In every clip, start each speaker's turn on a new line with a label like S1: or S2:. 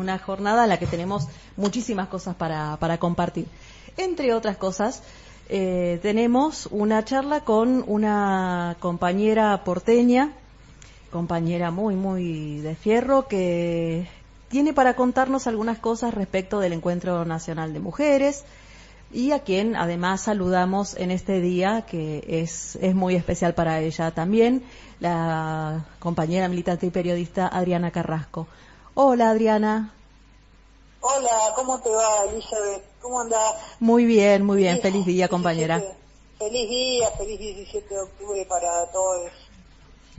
S1: una jornada en la que tenemos muchísimas cosas para compartir. Entre otras cosas, tenemos una charla con una compañera porteña, compañera muy de fierro, que tiene para contarnos algunas cosas respecto del Encuentro Nacional de Mujeres, y a quien además saludamos en este día, que es muy especial para ella también, la compañera militante y periodista Adriana Carrasco. Hola, Adriana.
S2: Hola, ¿cómo te va, Elizabeth? ¿Cómo andás?
S1: Muy bien, feliz día, compañera.
S2: Feliz 17 de octubre para todos.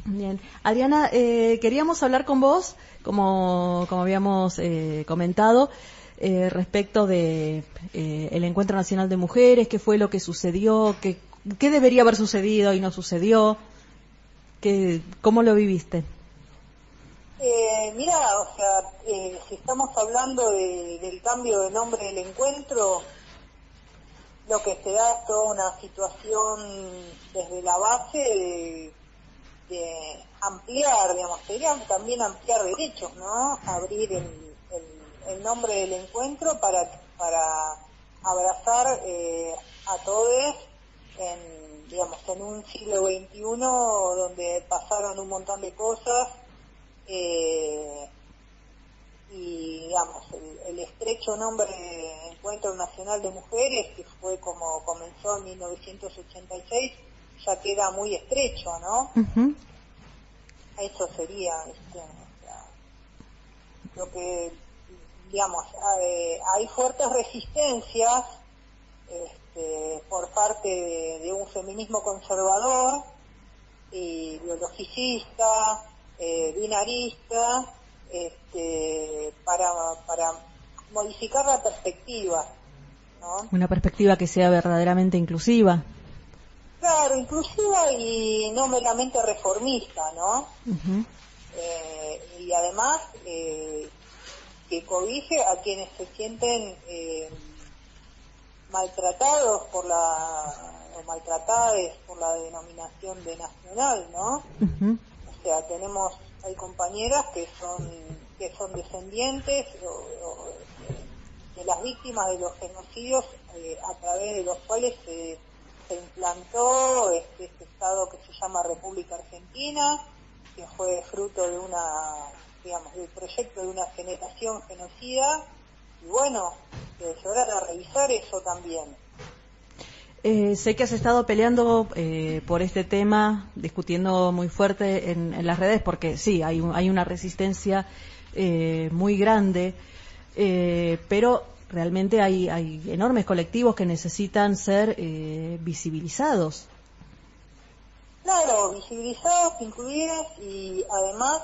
S1: Bien, Adriana, queríamos hablar con vos, como habíamos comentado, respecto de el Encuentro Nacional de Mujeres, qué fue lo que sucedió, qué debería haber sucedido y no sucedió, ¿cómo lo viviste?
S2: Mira, o sea, si estamos hablando del cambio de nombre del encuentro, lo que se da es toda una situación desde la base de ampliar, digamos, sería también ampliar derechos, ¿no? Abrir el nombre del encuentro para abrazar a todos en un siglo XXI donde pasaron un montón de cosas, y digamos el estrecho nombre Encuentro Nacional de Mujeres, que fue como comenzó en 1986, ya queda muy estrecho, ¿no?
S1: Uh-huh.
S2: Eso sería lo que, digamos, hay fuertes resistencias por parte de un feminismo conservador y biologicista, binarista, para modificar la perspectiva, ¿no?
S1: Una perspectiva que sea verdaderamente inclusiva.
S2: Claro, inclusiva y no meramente reformista, ¿no?
S1: Uh-huh.
S2: Y además que cobije a quienes se sienten maltratados o maltratadas por la denominación de nacional, ¿no?
S1: Uh-huh.
S2: O sea, hay compañeras que son descendientes de las víctimas de los genocidios a través de los cuales se implantó este Estado que se llama República Argentina, que fue fruto de del proyecto de una generación genocida, y bueno, es hora de revisar eso también.
S1: Sé que has estado peleando por este tema, discutiendo muy fuerte en las redes, porque sí, hay una resistencia muy grande, pero realmente hay enormes colectivos que necesitan ser visibilizados.
S2: Claro, visibilizados, incluidas, y además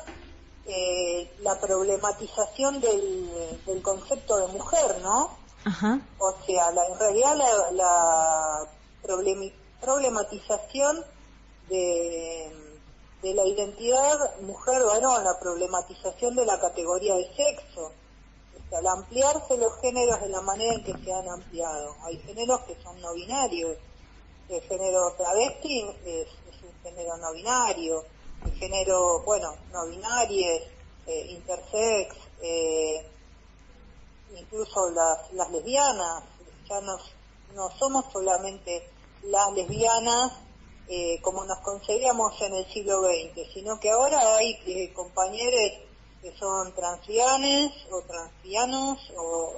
S2: la problematización del concepto de mujer, ¿no?
S1: Ajá.
S2: O sea, en realidad la problematización de la identidad mujer-varón, la problematización de la categoría de sexo. O sea, al ampliarse los géneros de la manera en que se han ampliado. Hay géneros que son no binarios. El género travesti es un género no binario. El género, no binario es intersex, incluso las lesbianas. Ya no somos solamente las lesbianas como nos concebíamos en el siglo XX, sino que ahora hay compañeros que son transvianes o transvianos o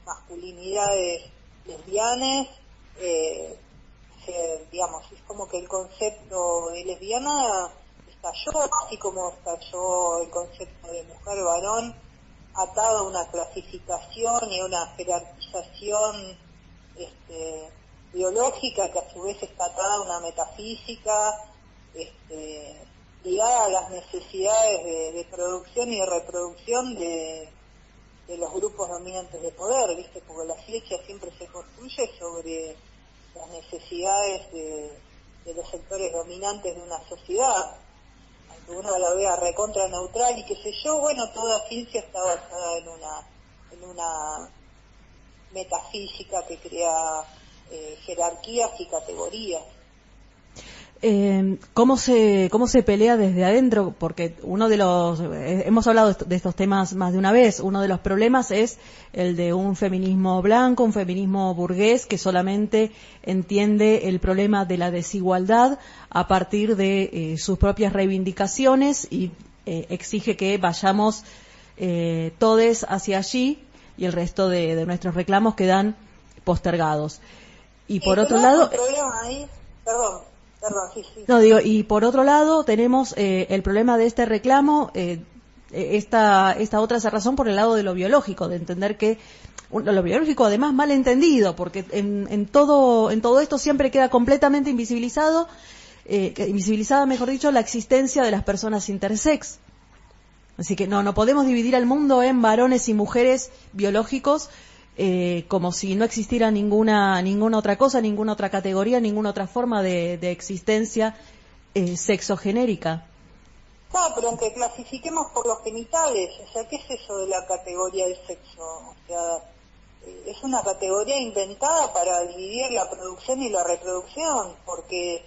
S2: masculinidades lesbianas, digamos, es como que el concepto de lesbiana estalló, así como estalló el concepto de mujer-varón, atado a una clasificación y una jerarquización biológica, que a su vez está atada a una metafísica ligada a las necesidades de producción y de reproducción de los grupos dominantes de poder, ¿viste? Porque la ciencia siempre se construye sobre las necesidades de los sectores dominantes de una sociedad. Aunque uno la vea recontra neutral y qué sé yo, toda ciencia está basada en una metafísica que crea jerarquías y categorías.
S1: ¿Cómo se pelea desde adentro? Porque uno de los, hemos hablado de estos temas más de una vez, uno de los problemas es el de un feminismo blanco, un feminismo burgués que solamente entiende el problema de la desigualdad a partir de sus propias reivindicaciones y exige que vayamos todes hacia allí y el resto de nuestros reclamos quedan postergados. Y por otro lado...
S2: Perdón, sí.
S1: No, digo, y por otro lado tenemos el problema de este reclamo, esta otra cerrazón por el lado de lo biológico, de entender que lo biológico además mal entendido, porque en todo esto siempre queda completamente invisibilizada, mejor dicho, la existencia de las personas intersex. Así que no podemos dividir al mundo en varones y mujeres biológicos, como si no existiera ninguna otra cosa, ninguna otra categoría, ninguna otra forma de existencia sexogenérica.
S2: No, pero aunque clasifiquemos por los genitales, o sea, ¿qué es eso de la categoría de sexo? O sea, es una categoría inventada para dividir la producción y la reproducción, porque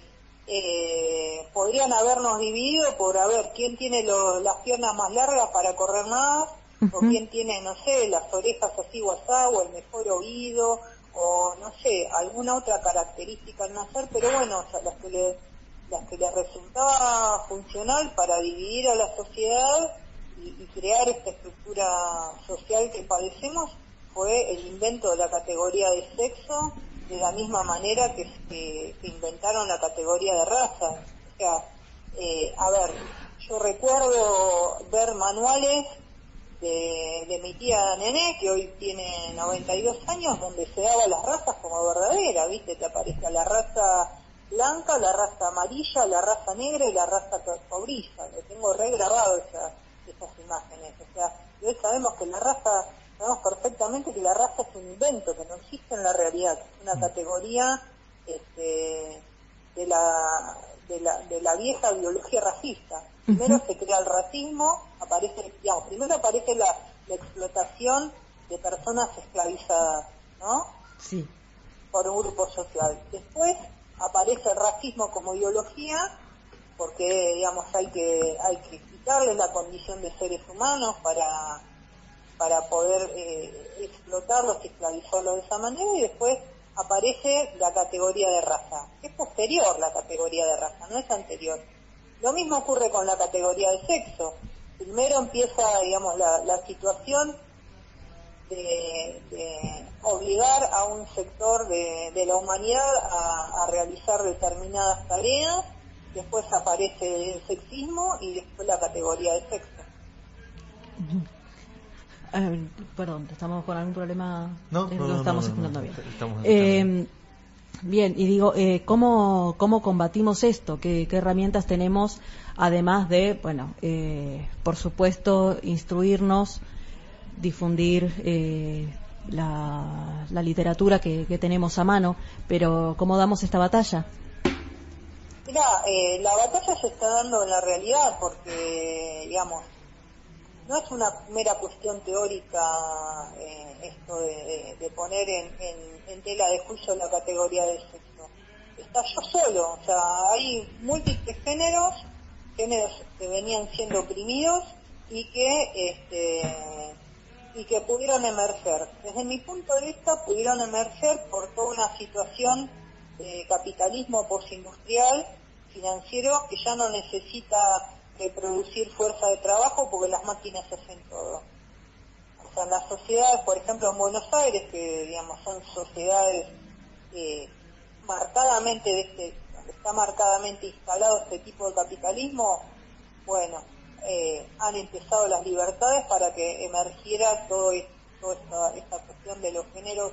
S2: podrían habernos dividido por a ver quién tiene las piernas más largas para correr más, o quién tiene, no sé, las orejas así o asá, o el mejor oído, o no sé, alguna otra característica al nacer, pero bueno, o sea, las que le resultaba funcional para dividir a la sociedad y crear esta estructura social que padecemos fue el invento de la categoría de sexo, de la misma manera que inventaron la categoría de raza. O sea, a ver, yo recuerdo ver manuales de mi tía Nené, que hoy tiene 92 años, donde se daba las razas como verdadera, ¿viste? Te aparece la raza blanca, la raza amarilla, la raza negra y la raza cobriza. Lo tengo regrabado esas imágenes. O sea, hoy sabemos perfectamente que la raza es un invento, que no existe en la realidad, que es una categoría de la vieja biología racista. Primero se crea el racismo, primero aparece la explotación de personas esclavizadas, ¿no?
S1: Sí.
S2: Por un grupo social. Después aparece el racismo como ideología, porque digamos hay que quitarle la condición de seres humanos para poder explotarlos y esclavizarlos de esa manera, y después aparece la categoría de raza. Es posterior la categoría de raza, no es anterior. Lo mismo ocurre con la categoría de sexo. Primero empieza, digamos, la situación de obligar a un sector de la humanidad a realizar determinadas tareas, después aparece el sexismo y después la categoría de sexo.
S1: Perdón, ¿estamos con algún problema?
S3: No,
S1: estamos escuchando bien.
S3: Estamos bien,
S1: y digo, ¿cómo combatimos esto? ¿Qué herramientas tenemos, además de, bueno, por supuesto, instruirnos, difundir la literatura que tenemos a mano, pero ¿cómo damos esta batalla?
S2: Mira, la batalla se está dando en la realidad porque, digamos, no es una mera cuestión teórica esto de poner en tela de juicio la categoría de sexo. Está yo solo, o sea, hay múltiples géneros que venían siendo oprimidos y que pudieron emerger. Desde mi punto de vista pudieron emerger por toda una situación de capitalismo postindustrial, financiero, que ya no necesita producir fuerza de trabajo porque las máquinas hacen todo. O sea, en las sociedades, por ejemplo en Buenos Aires, que digamos son sociedades donde está marcadamente instalado este tipo de capitalismo, bueno, han empezado las libertades para que emergiera toda esta cuestión de los géneros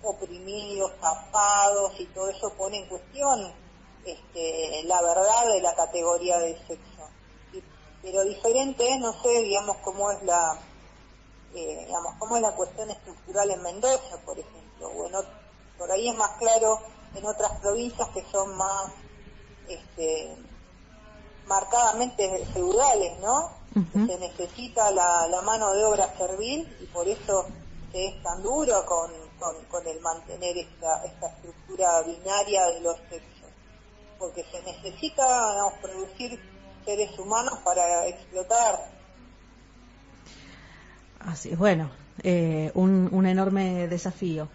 S2: oprimidos, tapados, y todo eso pone en cuestión la verdad de la categoría del sexo. Pero diferente es, no sé, digamos, cómo es la cuestión estructural en Mendoza, por ejemplo. Bueno, por ahí es más claro en otras provincias que son más marcadamente feudales, ¿no? Uh-huh. Se necesita la mano de obra servil y por eso se es tan duro con el mantener esta estructura binaria de los sexos. porque se necesita, digamos, producir seres humanos para explotar.
S1: Así es, bueno, un enorme desafío.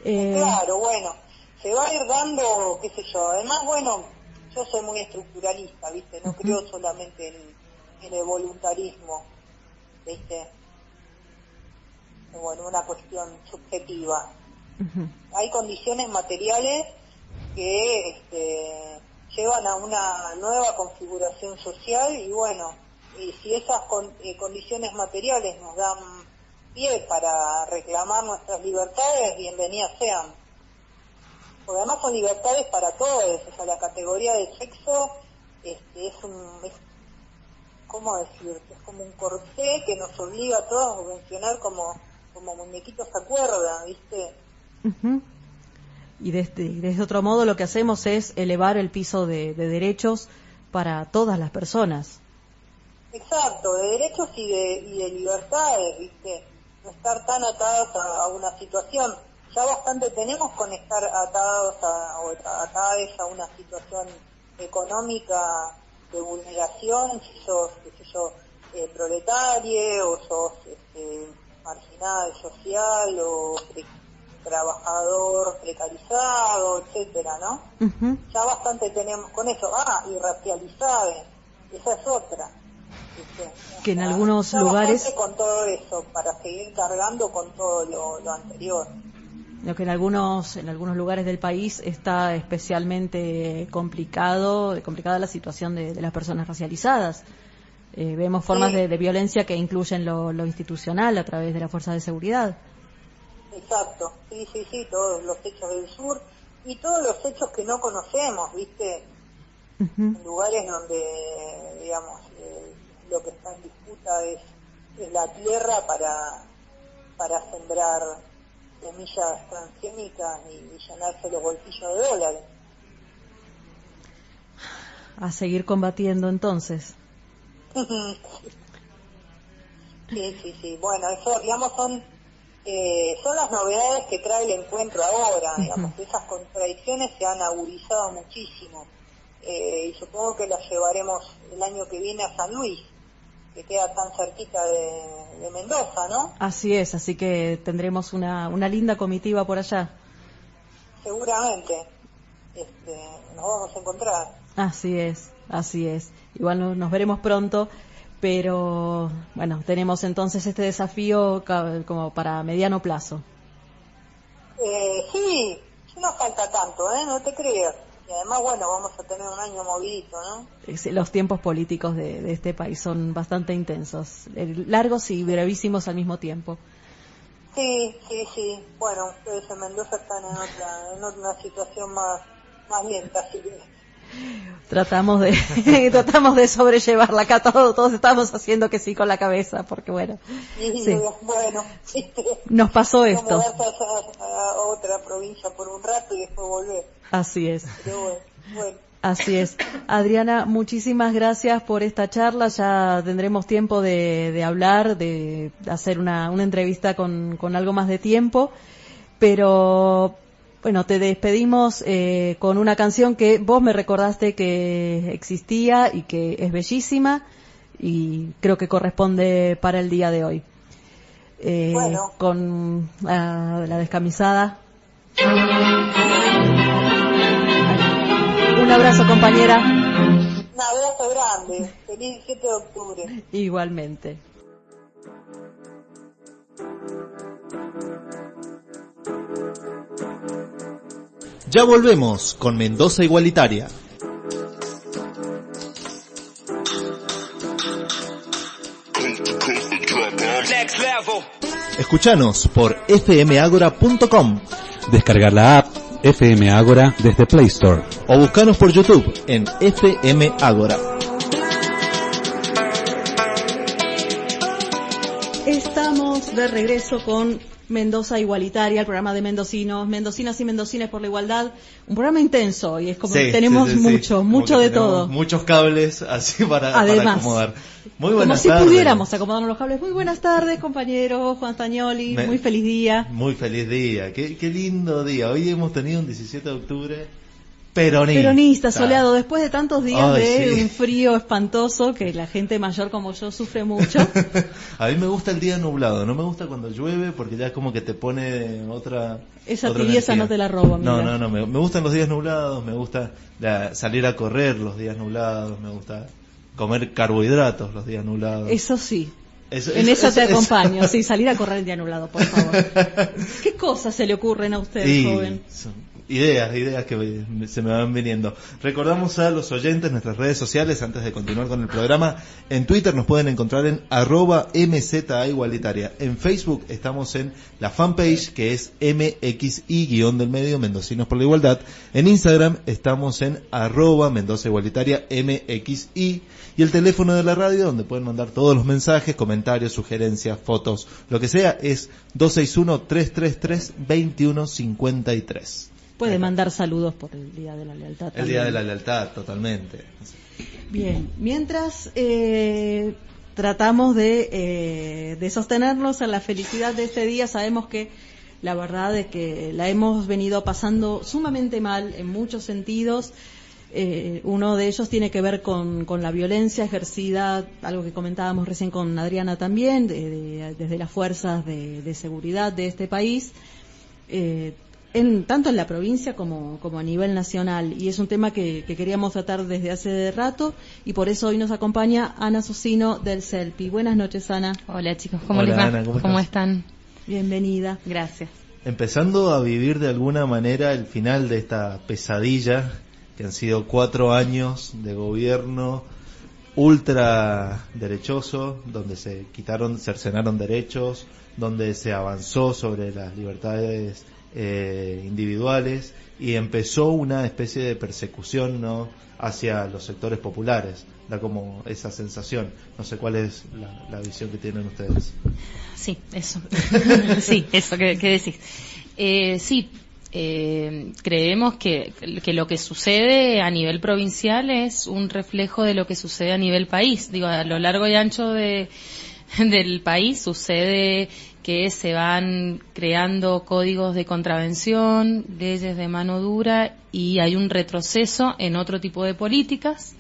S2: Claro, bueno, se va a ir dando, qué sé yo, además, bueno, yo soy muy estructuralista, ¿viste? No creo solamente en el voluntarismo, ¿viste? Bueno, una cuestión subjetiva. Hay condiciones materiales que llevan a una nueva configuración social y bueno, y si esas condiciones materiales nos dan pie para reclamar nuestras libertades, bienvenidas sean. Porque además son libertades para todos, o sea, la categoría de sexo es ¿cómo decirte? Es como un corsé que nos obliga a todos a funcionar como muñequitos a cuerda, ¿viste?
S1: Y de otro modo lo que hacemos es elevar el piso de derechos para todas las personas.
S2: Exacto, de derechos y de libertades, ¿viste? No estar tan atados a una situación. Ya bastante tenemos con estar atados o atadas a una situación económica de vulneración, si sos, qué sé yo, proletario, o sos marginal social, o trabajador precarizado, etcétera, ¿no? Ya bastante tenemos con eso. Y racializado, esa es otra. ¿Viste?
S1: Que en algunos lugares
S2: con todo eso para seguir cargando con todo lo anterior.
S1: Lo que en algunos lugares del país está especialmente complicada la situación de las personas racializadas. Vemos formas de violencia que incluyen lo institucional a través de las fuerzas de seguridad.
S2: Exacto, sí, todos los hechos del sur y todos los hechos que no conocemos, ¿viste? En lugares donde, digamos, lo que está en disputa es la tierra para sembrar semillas transgénicas y llenarse los bolsillos de dólares.
S1: A seguir combatiendo entonces.
S2: Sí. Bueno, eso, digamos, son las novedades que trae el encuentro ahora, digamos. Esas contradicciones se han agudizado muchísimo y supongo que las llevaremos el año que viene a San Luis, que queda tan cerquita de Mendoza, ¿no?
S1: Así es, así que tendremos una linda comitiva por allá.
S2: Seguramente nos vamos a encontrar.
S1: Así es. Igual nos veremos pronto, pero bueno, tenemos entonces este desafío como para mediano plazo.
S2: Sí, no falta tanto, no te creas. Y además, bueno, vamos a tener un año movidito, ¿no?
S1: Los tiempos políticos de este país son bastante intensos, largos y brevísimos al mismo tiempo.
S2: Sí. Bueno, ustedes en Mendoza están en otra situación más lenta, así que...
S1: Tratamos de sobrellevarla acá, todos estamos haciendo que sí con la cabeza, porque bueno, sí.
S2: Bueno,
S1: nos pasó esto.
S2: Moverse a otra provincia por un rato y después volver.
S1: Así es.
S2: Pero bueno.
S1: Así es. Adriana, muchísimas gracias por esta charla. Ya tendremos tiempo de hablar, de hacer una entrevista con algo más de tiempo, pero bueno, te despedimos con una canción que vos me recordaste que existía y que es bellísima y creo que corresponde para el día de hoy.
S2: Bueno.
S1: Con la descamisada. Un abrazo, compañera.
S2: Un abrazo grande. Feliz 7 de octubre.
S1: Igualmente.
S3: Ya volvemos con Mendoza Igualitaria. Escuchanos por fmagora.com.
S4: Descargar la app FM Ágora desde Play Store.
S3: O buscanos por YouTube en FM Ágora.
S1: Estamos de regreso con Mendoza Igualitaria, el programa de mendocinos, mendocinas y mendocines por la igualdad. Un programa intenso y es como que tenemos mucho de todo.
S3: Muchos cables así para acomodar. Muy buenas
S1: tardes. Como si pudiéramos acomodarnos los cables. Muy buenas tardes, compañero Juan Stagnoli. Muy feliz día.
S3: Muy feliz día. Qué lindo día. Hoy hemos tenido un 17 de octubre
S1: Peronista, soleado, después de tantos días un frío espantoso que la gente mayor como yo sufre mucho.
S3: A mí me gusta el día nublado, no me gusta cuando llueve porque ya es como que te pone otra...
S1: Esa tibieza no te la robo.
S3: No, me gustan los días nublados, me gusta salir a correr los días nublados, me gusta comer carbohidratos los días nublados.
S1: Eso sí. Eso te acompaño, sí, salir a correr el día nublado, por favor. ¿Qué cosas se le ocurren a usted, joven?
S3: Ideas que se me van viniendo. Recordamos a los oyentes nuestras redes sociales antes de continuar con el programa. En Twitter nos pueden encontrar en @MZA Igualitaria. En Facebook estamos en la fanpage que es MXI_ Mendocinos por la Igualdad. En Instagram estamos en @Mendoza Igualitaria MXI. Y el teléfono de la radio donde pueden mandar todos los mensajes, comentarios, sugerencias, fotos, lo que sea, es 261-333-2153.
S1: Puede mandar saludos por el Día de la Lealtad también.
S3: El Día de la Lealtad, totalmente.
S1: Bien, mientras tratamos de sostenernos en la felicidad de este día, sabemos que la verdad es que la hemos venido pasando sumamente mal en muchos sentidos. Uno de ellos tiene que ver con la violencia ejercida, algo que comentábamos recién con Adriana también, desde las fuerzas de seguridad de este país. Tanto en la provincia como a nivel nacional, y es un tema que queríamos tratar desde hace rato, y por eso hoy nos acompaña Ana Susino del CELPI. Buenas noches, Ana.
S5: Hola, chicos, ¿cómo les va?
S3: Ana, ¿cómo
S5: están?
S1: Bienvenida.
S5: Gracias.
S3: Empezando a vivir de alguna manera el final de esta pesadilla, que han sido 4 años de gobierno ultra derechoso, donde se cercenaron derechos, donde se avanzó sobre las libertades individuales y empezó una especie de persecución, ¿no?, hacia los sectores populares. Da como esa sensación. No sé cuál es la visión que tienen ustedes.
S5: Sí, eso. Sí, eso que decís. Creemos que lo que sucede a nivel provincial es un reflejo de lo que sucede a nivel país. Digo, a lo largo y ancho del país sucede que se van creando códigos de contravención, leyes de mano dura, y hay un retroceso en otro tipo de políticas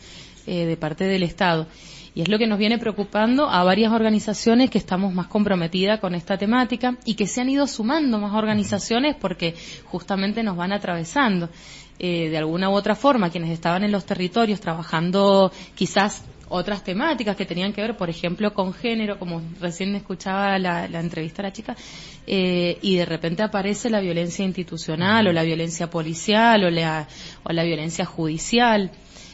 S5: de parte del Estado. Y es lo que nos viene preocupando a varias organizaciones que estamos más comprometidas con esta temática y que se han ido sumando más organizaciones porque justamente nos van atravesando. De alguna u otra forma, quienes estaban en los territorios trabajando quizás otras temáticas que tenían que ver, por ejemplo, con género, como recién escuchaba la entrevista a la chica, y de repente aparece la violencia institucional o la violencia policial o la violencia judicial.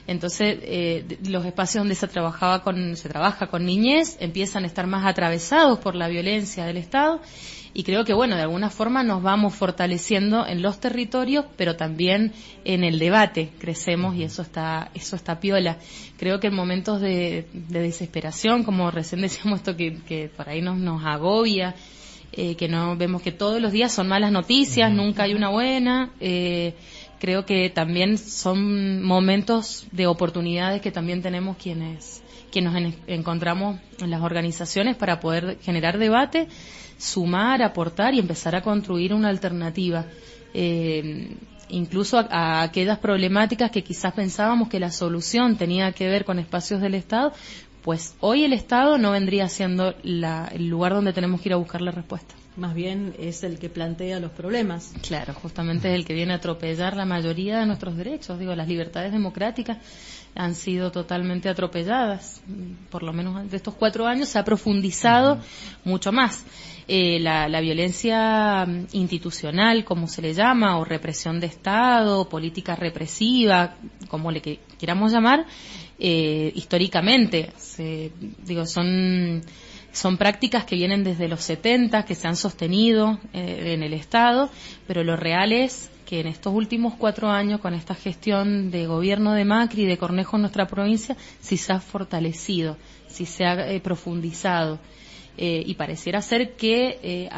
S5: Entonces, los espacios donde se trabaja con niñez empiezan a estar más atravesados por la violencia del Estado, y creo que, bueno, de alguna forma nos vamos fortaleciendo en los territorios, pero también en el debate crecemos, y eso está piola. Creo que en momentos de desesperación, como recién decíamos, esto que por ahí nos agobia, que no vemos que todos los días son malas noticias, nunca hay una buena, creo que también son momentos de oportunidades que también tenemos quienes nos encontramos en las organizaciones para poder generar debate, sumar, aportar y empezar a construir una alternativa, incluso a aquellas problemáticas que quizás pensábamos que la solución tenía que ver con espacios del Estado. Pues hoy el Estado no vendría siendo el lugar donde tenemos que ir a buscar la respuesta.
S1: Más bien es el que plantea los problemas.
S5: Claro, justamente es el que viene a atropellar la mayoría de nuestros derechos. Digo, las libertades democráticas han sido totalmente atropelladas. Por lo menos de estos 4 años se ha profundizado mucho más. La violencia institucional, como se le llama, o represión de Estado, política represiva, como le queramos llamar, históricamente, son prácticas que vienen desde los 70, que se han sostenido en el Estado, pero lo real es que en estos últimos 4 años, con esta gestión de gobierno de Macri y de Cornejo en nuestra provincia, sí se ha fortalecido, sí se ha profundizado. Y pareciera ser que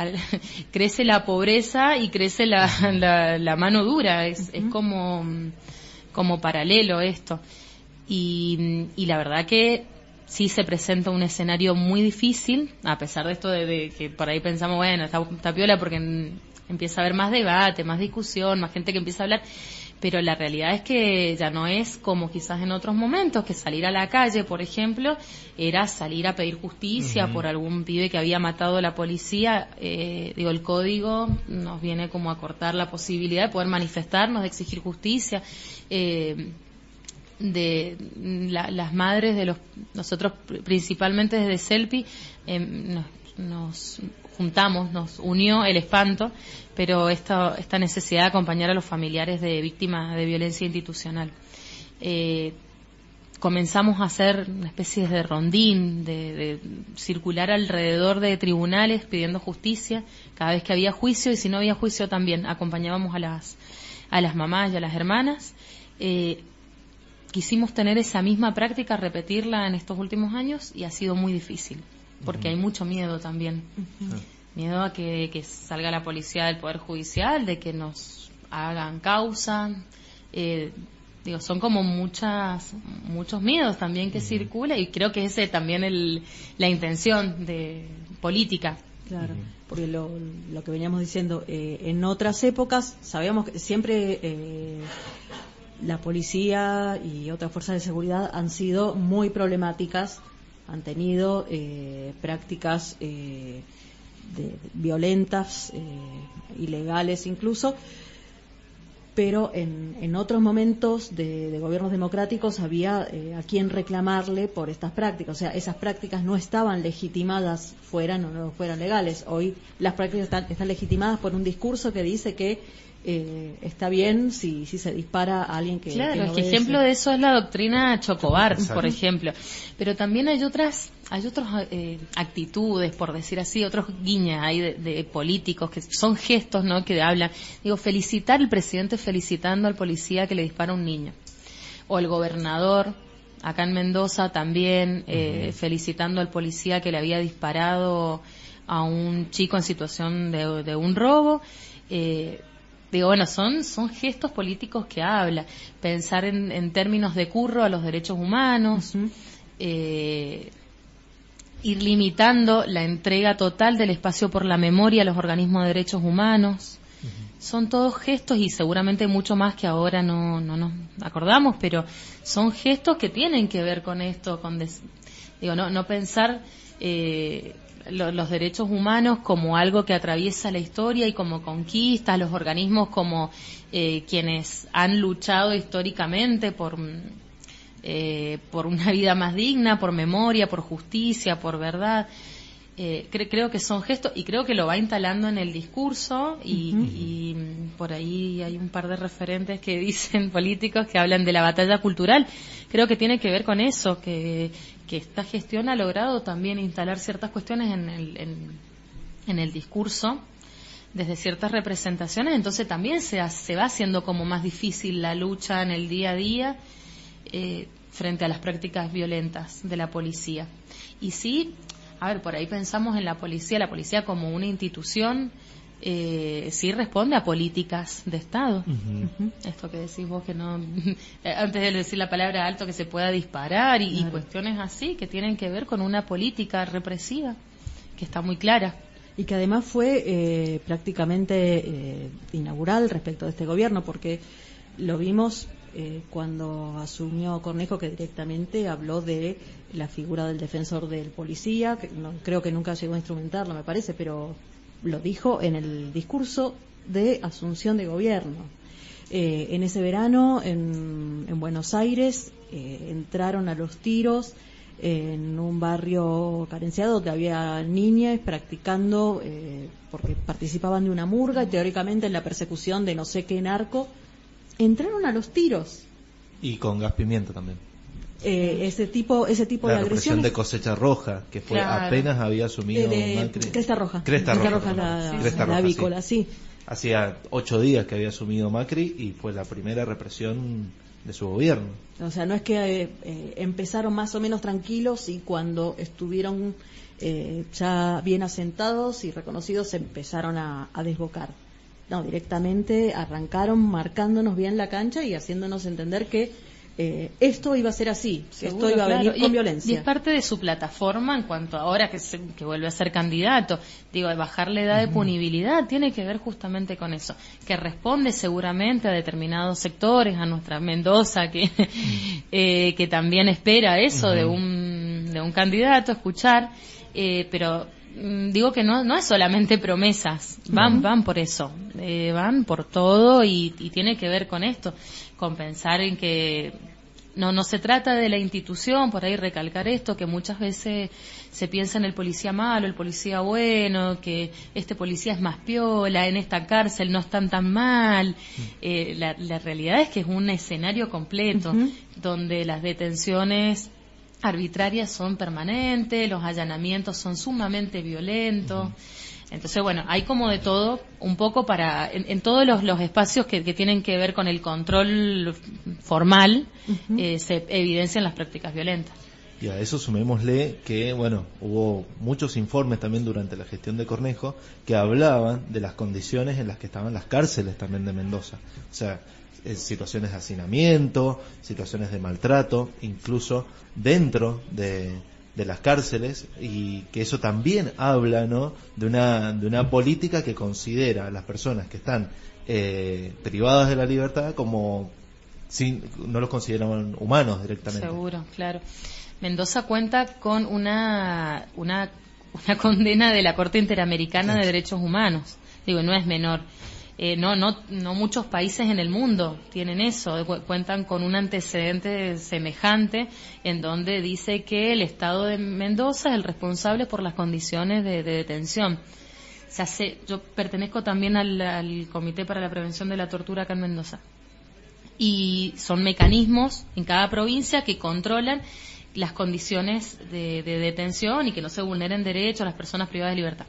S5: crece la pobreza y crece la mano dura, es como paralelo esto. Y la verdad que sí se presenta un escenario muy difícil, a pesar de esto de que por ahí pensamos, bueno, está piola porque empieza a haber más debate, más discusión, más gente que empieza a hablar, pero la realidad es que ya no es como quizás en otros momentos, que salir a la calle, por ejemplo, era salir a pedir justicia por algún pibe que había matado a la policía. El código nos viene como a cortar la posibilidad de poder manifestarnos, de exigir justicia. Las madres de nosotros principalmente desde CELPI nos juntamos, nos unió el espanto, pero esta necesidad de acompañar a los familiares de víctimas de violencia institucional. Comenzamos a hacer una especie de rondín, de circular alrededor de tribunales pidiendo justicia cada vez que había juicio, y si no había juicio también acompañábamos a las mamás y a las hermanas. Quisimos tener esa misma práctica, repetirla en estos últimos años, y ha sido muy difícil, porque hay mucho miedo también. Miedo a que salga la policía del Poder Judicial, de que nos hagan causa. Son como muchos miedos también que circula, y creo que ese también la intención de política.
S1: Claro, porque lo que veníamos diciendo, en otras épocas sabíamos que siempre la policía y otras fuerzas de seguridad han sido muy problemáticas, han tenido prácticas violentas, ilegales incluso, pero en otros momentos de gobiernos democráticos había a quien reclamarle por estas prácticas. O sea, esas prácticas no estaban legitimadas, fueran o no fueran legales. Hoy las prácticas están legitimadas por un discurso que dice que está bien si se dispara a alguien que
S5: claro,
S1: que no
S5: es que
S1: obedece.
S5: ejemplo de eso es la doctrina Chocobar.
S3: Exacto.
S5: Por ejemplo, pero también hay otras actitudes, por decir así, otros guiñas hay de políticos que son gestos, ¿no?, que hablan. Felicitar al presidente felicitando al policía que le dispara a un niño, o el gobernador acá en Mendoza también felicitando al policía que le había disparado a un chico en situación de un robo. Son gestos políticos que habla. Pensar en términos de curro a los derechos humanos, ir limitando la entrega total del espacio por la memoria a los organismos de derechos humanos. Son todos gestos, y seguramente mucho más que ahora no nos acordamos, pero son gestos que tienen que ver con esto, no pensar los derechos humanos como algo que atraviesa la historia y como conquista, los organismos como quienes han luchado históricamente por una vida más digna, por memoria, por justicia, por verdad. Creo que son gestos, y creo que lo va instalando en el discurso, y por ahí hay un par de referentes que dicen, políticos, que hablan de la batalla cultural. Creo que tiene que ver con eso, que esta gestión ha logrado también instalar ciertas cuestiones en el discurso, desde ciertas representaciones. Entonces también se va haciendo como más difícil la lucha en el día a día frente a las prácticas violentas de la policía. Y sí, por ahí pensamos en la policía como una institución, sí responde a políticas de Estado. Esto que decís vos, que no, antes de decir la palabra alto, que se pueda disparar y cuestiones así que tienen que ver con una política represiva que está muy clara.
S1: Y que además fue prácticamente inaugural respecto de este gobierno, porque lo vimos cuando asumió Cornejo, que directamente habló de la figura del defensor del policía, que creo que nunca llegó a instrumentarlo, me parece, pero lo dijo en el discurso de asunción de gobierno. En ese verano, en Buenos Aires, entraron a los tiros en un barrio carenciado donde había niñas practicando, porque participaban de una murga, y teóricamente en la persecución de no sé qué narco. Entraron a los tiros.
S3: Y con gas pimienta también.
S1: Ese tipo de agresiones.
S3: La represión de Cosecha Roja, que fue apenas había asumido Macri.
S1: Cresta Roja.
S3: Cresta Roja,
S1: la avícola, sí.
S3: Hacía 8 días que había asumido Macri, y fue la primera represión de su gobierno.
S1: O sea, no es que empezaron más o menos tranquilos, y cuando estuvieron ya bien asentados y reconocidos, se empezaron a desbocar. No, directamente arrancaron marcándonos bien la cancha y haciéndonos entender que esto iba a ser así,
S5: Seguro,
S1: esto iba a venir
S5: claro.
S1: con
S5: Y
S1: violencia.
S5: es parte de su plataforma en cuanto ahora que vuelve a ser candidato. Digo, de bajar la edad de punibilidad tiene que ver justamente con eso, que responde seguramente a determinados sectores, a nuestra Mendoza, que también espera eso de un candidato, escuchar, pero digo que no es solamente promesas, van por eso, van por todo y tiene que ver con esto, con pensar en que no se trata de la institución, por ahí recalcar esto, que muchas veces se piensa en el policía malo, el policía bueno, que este policía es más piola, en esta cárcel no están tan mal. La realidad es que es un escenario completo, donde las detenciones arbitrarias son permanentes, los allanamientos son sumamente violentos. Entonces, bueno, hay como de todo, un poco en todos los espacios que tienen que ver con el control formal, se evidencian las prácticas violentas.
S3: Y a eso sumémosle que, bueno, hubo muchos informes también durante la gestión de Cornejo que hablaban de las condiciones en las que estaban las cárceles también de Mendoza. O sea, situaciones de hacinamiento, situaciones de maltrato, incluso dentro de las cárceles, y que eso también habla, ¿no?, de una política que considera a las personas que están privadas de la libertad como no los consideran humanos directamente.
S5: Seguro, claro. Mendoza cuenta con una condena de la Corte Interamericana de Derechos Humanos. Digo, no es menor. No muchos países en el mundo tienen eso, cuentan con un antecedente semejante en donde dice que el Estado de Mendoza es el responsable por las condiciones de detención. Yo pertenezco también al Comité para la Prevención de la Tortura acá en Mendoza, y son mecanismos en cada provincia que controlan las condiciones de detención y que no se vulneren derechos a las personas privadas de libertad.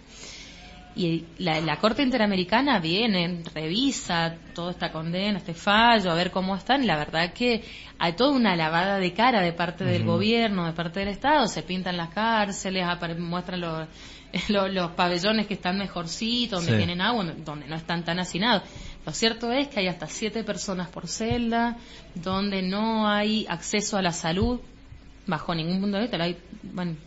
S5: Y la Corte Interamericana viene, revisa toda esta condena, este fallo, a ver cómo están. Y la verdad que hay toda una lavada de cara de parte del gobierno, de parte del Estado. Se pintan las cárceles, muestran los pabellones que están mejorcitos, donde tienen agua, donde no están tan hacinados. Lo cierto es que hay hasta 7 personas por celda, donde no hay acceso a la salud bajo ningún punto de vista. Hay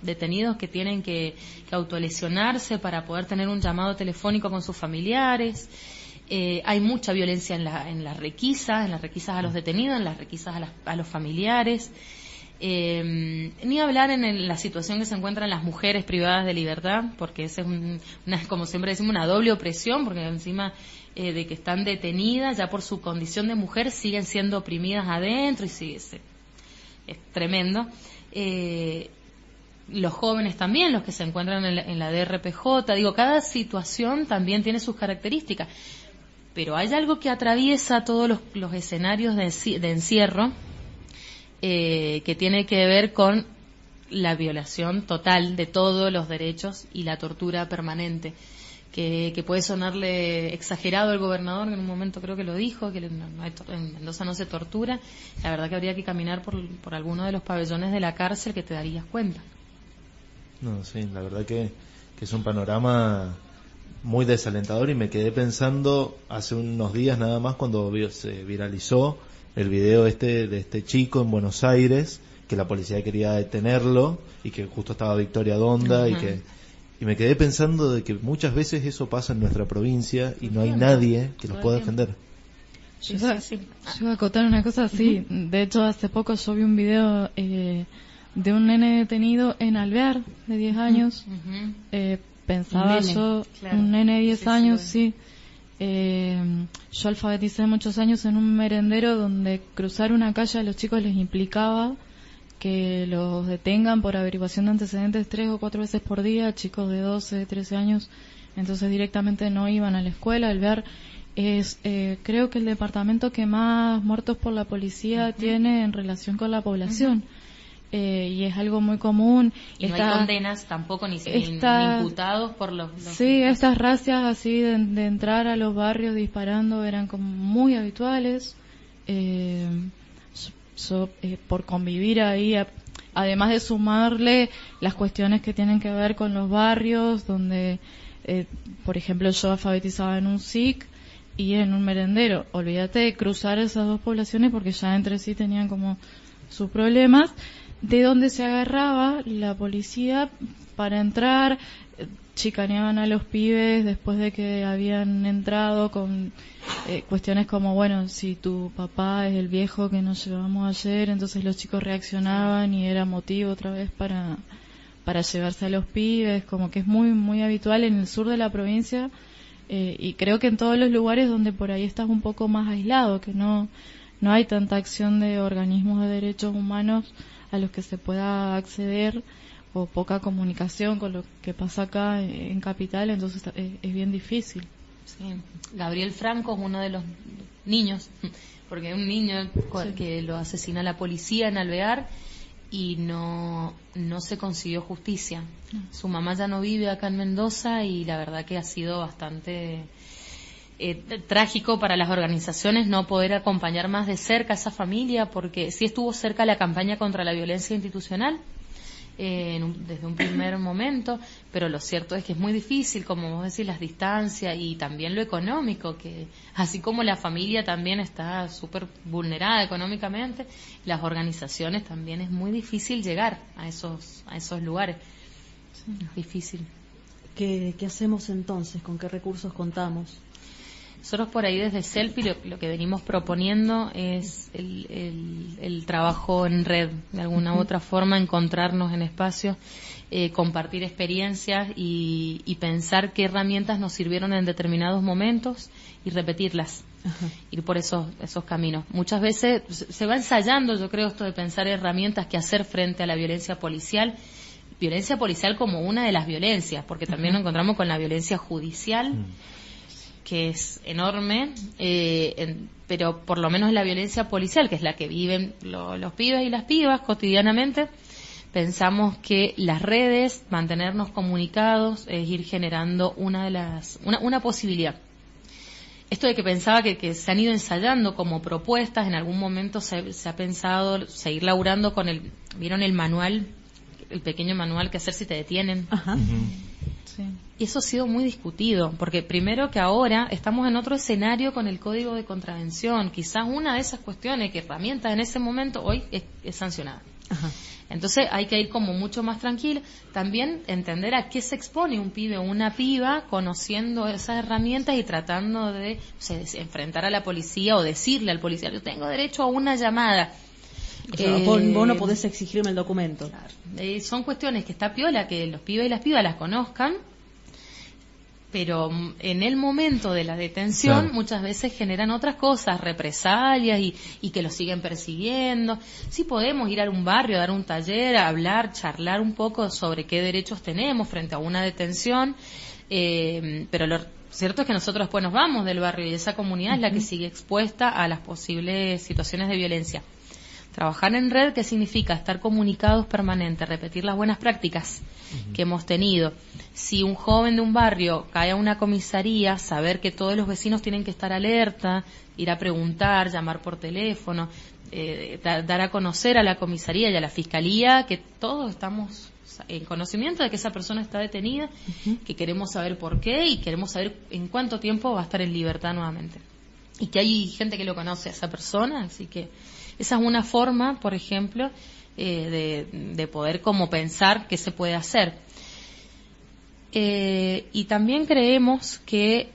S5: detenidos que tienen que autolesionarse para poder tener un llamado telefónico con sus familiares. Hay mucha violencia en las requisas a los detenidos, en las requisas a los familiares. Ni hablar en la situación que se encuentran las mujeres privadas de libertad, porque esa es como siempre decimos, una doble opresión, porque encima de que están detenidas ya por su condición de mujer siguen siendo oprimidas adentro, y es tremendo. Los jóvenes también, los que se encuentran en la DRPJ, digo, cada situación también tiene sus características, pero hay algo que atraviesa todos los escenarios de encierro, que tiene que ver con la violación total de todos los derechos y la tortura permanente, que puede sonarle exagerado al gobernador, que en un momento creo que lo dijo, que en Mendoza no se tortura. La verdad que habría que caminar por alguno de los pabellones de la cárcel que te darías cuenta.
S3: No, sí, la verdad que es un panorama muy desalentador, y me quedé pensando hace unos días nada más cuando se viralizó el video de este chico en Buenos Aires, que la policía quería detenerlo y que justo estaba Victoria Donda, y me quedé pensando de que muchas veces eso pasa en nuestra provincia y no hay nadie que los pueda defender.
S6: Yo iba a acotar una cosa así. De hecho, hace poco yo vi un video de un nene detenido en Alvear, de 10 años. Pensaba yo, un nene de 10 años, sí. Yo alfabeticé muchos años en un merendero donde cruzar una calle a los chicos les implicaba que los detengan por averiguación de antecedentes 3 o 4 veces por día, chicos de 12, 13 años, entonces directamente no iban a la escuela. Alvear es, creo que el departamento que más muertos por la policía tiene en relación con la población. Y es algo muy común.
S5: Y no hay condenas tampoco, ni imputados por los
S6: sí, estas racias así de entrar a los barrios disparando eran como muy habituales. Por convivir ahí, además de sumarle las cuestiones que tienen que ver con los barrios, donde, por ejemplo, yo alfabetizaba en un SIC, y en un merendero. Olvídate de cruzar esas dos poblaciones porque ya entre sí tenían como sus problemas, de donde se agarraba la policía para entrar, chicaneaban a los pibes después de que habían entrado con cuestiones como, bueno, si tu papá es el viejo que nos llevamos ayer, entonces los chicos reaccionaban y era motivo otra vez para llevarse a los pibes, como que es muy muy habitual en el sur de la provincia, y creo que en todos los lugares donde por ahí estás un poco más aislado, que no hay tanta acción de organismos de derechos humanos a los que se pueda acceder, o poca comunicación con lo que pasa acá en Capital, entonces es bien difícil.
S5: Sí. Gabriel Franco es uno de los niños, porque es un niño que lo asesina la policía en Alvear y no se consiguió justicia. Su mamá ya no vive acá en Mendoza y la verdad que ha sido bastante trágico para las organizaciones no poder acompañar más de cerca a esa familia, porque sí estuvo cerca la campaña contra la violencia institucional desde un primer momento, pero lo cierto es que es muy difícil, como vos decís, las distancias y también lo económico, que así como la familia también está súper vulnerada económicamente, las organizaciones también es muy difícil llegar a esos lugares. Sí. Es difícil.
S1: ¿Qué hacemos entonces? ¿Con qué recursos contamos?
S5: Nosotros por ahí desde CELPI lo que venimos proponiendo es el trabajo en red, de alguna u otra forma, encontrarnos en espacios, compartir experiencias y pensar qué herramientas nos sirvieron en determinados momentos y repetirlas, ir por esos caminos. Muchas veces se va ensayando, yo creo, esto de pensar herramientas que hacer frente a la violencia policial como una de las violencias, porque también nos encontramos con la violencia judicial, que es enorme, pero por lo menos la violencia policial, que es la que viven los pibes y las pibas cotidianamente, pensamos que las redes, mantenernos comunicados, es ir generando una posibilidad. Esto de que pensaba que se han ido ensayando como propuestas, en algún momento se ha pensado seguir laburando con ¿vieron el manual? El pequeño manual que hacer si te detienen.
S1: Ajá.
S6: Sí.
S5: Y eso ha sido muy discutido, porque primero que ahora estamos en otro escenario con el Código de Contravención. Quizás una de esas cuestiones que herramientas en ese momento hoy es sancionada.
S1: Ajá.
S5: Entonces hay que ir como mucho más tranquilo. También entender a qué se expone un pibe o una piba conociendo esas herramientas y tratando de enfrentar a la policía o decirle al policía, yo tengo derecho a una llamada.
S1: O sea, vos no podés exigirme el documento.
S5: Claro. Son cuestiones que está piola que los pibes y las pibas las conozcan, pero en el momento de la detención muchas veces generan otras cosas, represalias y que los siguen persiguiendo. Sí podemos ir a un barrio, a dar un taller, a hablar, charlar un poco sobre qué derechos tenemos frente a una detención, pero lo cierto es que nosotros después nos vamos del barrio y esa comunidad es la que sigue expuesta a las posibles situaciones de violencia. Trabajar en red, ¿qué significa? Estar comunicados permanentes, repetir las buenas prácticas que hemos tenido. Si un joven de un barrio cae a una comisaría, saber que todos los vecinos tienen que estar alerta, ir a preguntar, llamar por teléfono, dar a conocer a la comisaría y a la fiscalía que todos estamos en conocimiento de que esa persona está detenida, que queremos saber por qué y queremos saber en cuánto tiempo va a estar en libertad nuevamente. Y que hay gente que lo conoce a esa persona, así que esa es una forma, por ejemplo, de poder como pensar qué se puede hacer. Y también creemos que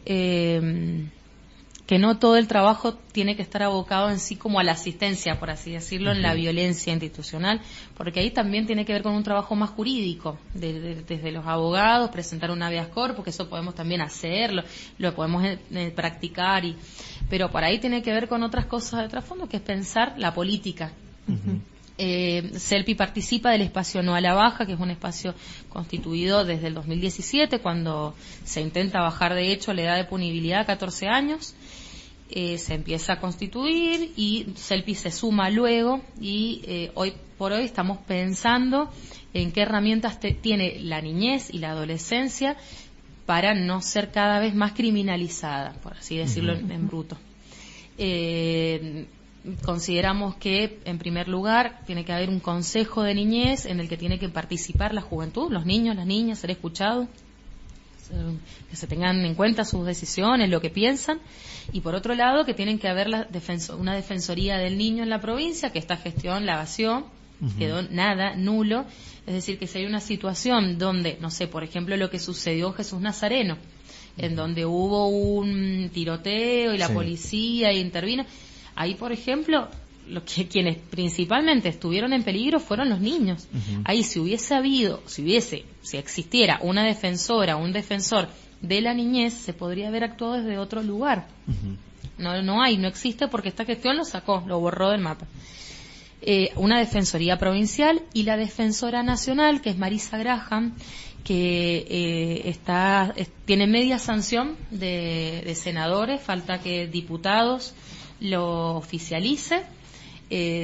S5: no todo el trabajo tiene que estar abocado en sí como a la asistencia, por así decirlo, en la violencia institucional, porque ahí también tiene que ver con un trabajo más jurídico, desde los abogados, presentar un habeas corpus, que eso podemos también hacerlo, lo podemos practicar, pero por ahí tiene que ver con otras cosas de trasfondo, que es pensar la política. CELPI participa del espacio No a la Baja, que es un espacio constituido desde el 2017, cuando se intenta bajar de hecho la edad de punibilidad a 14 años. Se empieza a constituir y CELPI se suma luego y hoy por hoy estamos pensando en qué herramientas tiene la niñez y la adolescencia para no ser cada vez más criminalizada, por así decirlo en bruto. Consideramos que, en primer lugar, tiene que haber un consejo de niñez en el que tiene que participar la juventud, los niños, las niñas, ser escuchados. que se tengan en cuenta sus decisiones, lo que piensan, y por otro lado que tienen que haber una defensoría del niño en la provincia, que esta gestión la vació, quedó nulo, es decir, que si hay una situación donde, no sé, por ejemplo lo que sucedió en Jesús Nazareno, en donde hubo un tiroteo y la policía intervino, ahí por ejemplo quienes principalmente estuvieron en peligro fueron los niños. Ahí si existiera una defensora, un defensor de la niñez, se podría haber actuado desde otro lugar. No existe, porque esta gestión lo borró del mapa. Una defensoría provincial y la defensora nacional, que es Marisa Graham, que tiene media sanción de senadores, falta que diputados lo oficialice.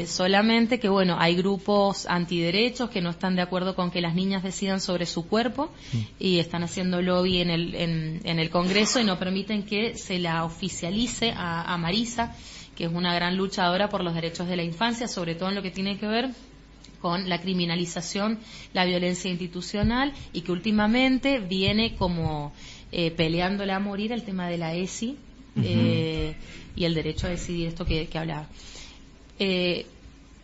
S5: Solamente que hay grupos antiderechos que no están de acuerdo con que las niñas decidan sobre su cuerpo y están haciendo lobby en el Congreso y no permiten que se la oficialice a Marisa, que es una gran luchadora por los derechos de la infancia, sobre todo en lo que tiene que ver con la criminalización, la violencia institucional, y que últimamente viene como peleándola a morir el tema de la ESI y el derecho a decidir, esto que hablaba.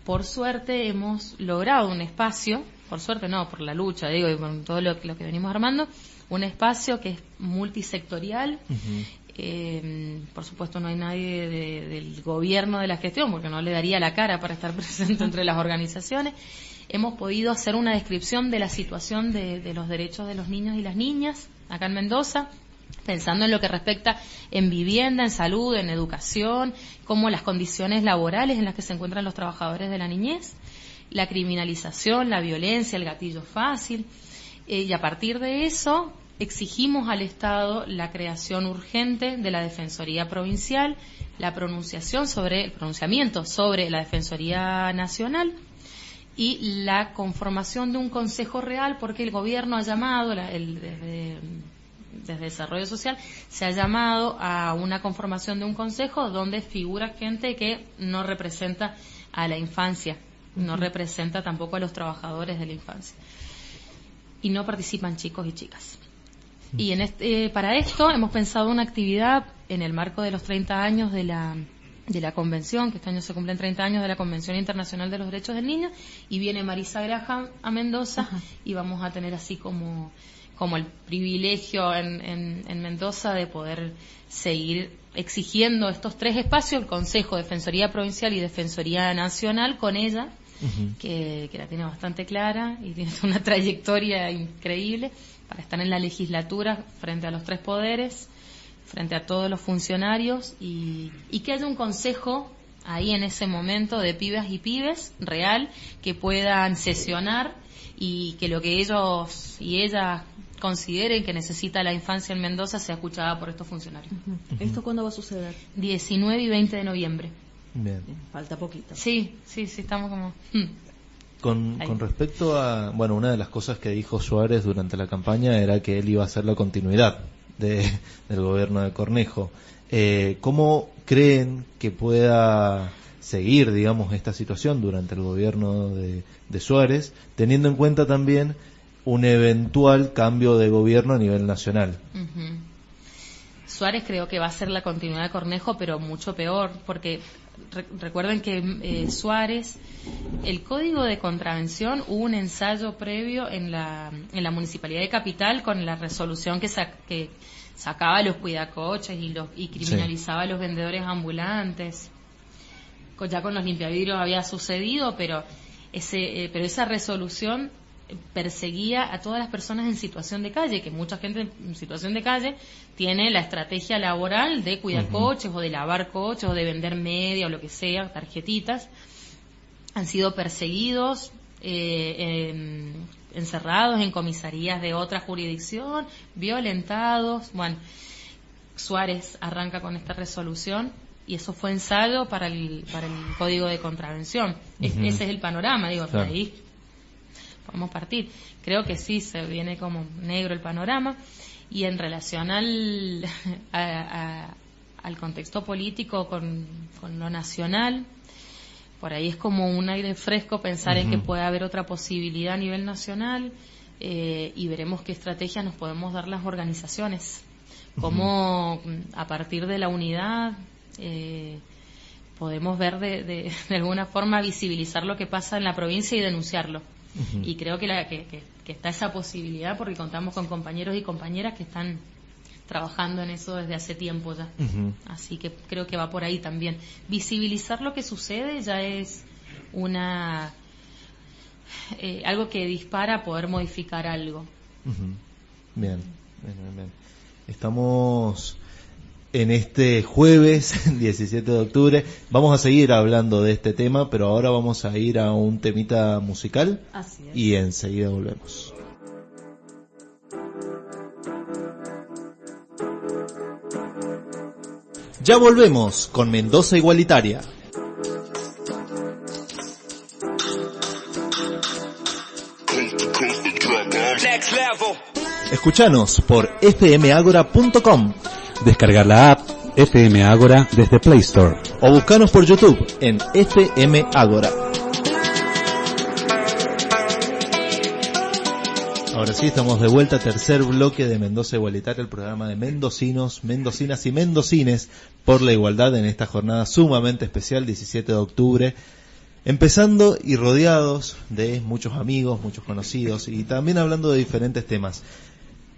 S5: Por suerte hemos logrado un espacio, por suerte no, por la lucha, y con todo lo que venimos armando, un espacio que es multisectorial. Por supuesto no hay nadie del gobierno de la gestión, porque no le daría la cara para estar presente entre las organizaciones. Hemos podido hacer una descripción de la situación de los derechos de los niños y las niñas acá en Mendoza, pensando en lo que respecta en vivienda, en salud, en educación, como las condiciones laborales en las que se encuentran los trabajadores de la niñez, la criminalización, la violencia, el gatillo fácil, y a partir de eso exigimos al Estado la creación urgente de la Defensoría Provincial, el pronunciamiento sobre la Defensoría Nacional y la conformación de un Consejo Real, porque el gobierno ha llamado, desde Desarrollo Social, se ha llamado a una conformación de un consejo donde figura gente que no representa a la infancia, no representa tampoco a los trabajadores de la infancia, y no participan chicos y chicas. Y para esto hemos pensado una actividad en el marco de los 30 años de la Convención, que este año se cumplen 30 años de la Convención Internacional de los Derechos del Niño, y viene Marisa Graham a Mendoza, y vamos a tener así como el privilegio en Mendoza de poder seguir exigiendo estos tres espacios, el Consejo, Defensoría Provincial y Defensoría Nacional, con ella, que la tiene bastante clara y tiene una trayectoria increíble para estar en la legislatura frente a los tres poderes, frente a todos los funcionarios, y que haya un consejo ahí en ese momento de pibas y pibes real, que puedan sesionar y que lo que ellos y ellas consideren que necesita la infancia en Mendoza sea escuchada por estos funcionarios.
S1: ¿Esto cuándo va a suceder?
S5: 19 y 20 de noviembre.
S3: Bien.
S1: Falta poquito.
S5: Sí, estamos como...
S3: Con respecto a, una de las cosas que dijo Suárez durante la campaña era que él iba a hacer la continuidad del gobierno de Cornejo. ¿Cómo creen que pueda seguir, esta situación durante el gobierno de Suárez, teniendo en cuenta también un eventual cambio de gobierno a nivel nacional?
S5: Suárez creo que va a ser la continuidad de Cornejo, pero mucho peor, porque recuerden que Suárez, el Código de Contravención, hubo un ensayo previo en la Municipalidad de Capital con la resolución que sacaba a los cuidacoches y criminalizaba a los vendedores ambulantes. Ya con los limpiavidrios había sucedido, pero esa resolución perseguía a todas las personas en situación de calle, que mucha gente en situación de calle tiene la estrategia laboral de cuidar coches o de lavar coches o de vender media o lo que sea, tarjetitas. Han sido perseguidos, encerrados en comisarías de otra jurisdicción, violentados. Bueno, Suárez arranca con esta resolución y eso fue ensayo para el Código de Contravención. Ese es el panorama,
S3: claro.
S5: Por ahí podemos partir. Creo que sí, se viene como negro el panorama, y en relación al contexto político con lo nacional, por ahí es como un aire fresco pensar en que puede haber otra posibilidad a nivel nacional. y veremos qué estrategias nos podemos dar las organizaciones, cómo a partir de la unidad podemos ver de alguna forma visibilizar lo que pasa en la provincia y denunciarlo. Y creo que está esa posibilidad porque contamos con compañeros y compañeras que están trabajando en eso desde hace tiempo ya. Así que creo que va por ahí también. Visibilizar lo que sucede ya es algo que dispara a poder modificar algo.
S3: Bien. Estamos en este jueves 17 de octubre. Vamos a seguir hablando de este tema, pero ahora vamos a ir a un temita musical.
S1: Así es.
S3: Y enseguida volvemos. Ya volvemos con Mendoza Igualitaria. Escuchanos por fmagora.com.
S4: Descargar la app FM Ágora desde Play Store.
S3: O buscanos por YouTube en FM Ágora. Ahora sí, estamos de vuelta, tercer bloque de Mendoza Igualitaria, el programa de mendocinos, mendocinas y mendocines por la igualdad en esta jornada sumamente especial, 17 de octubre. Empezando y rodeados de muchos amigos, muchos conocidos y también hablando de diferentes temas.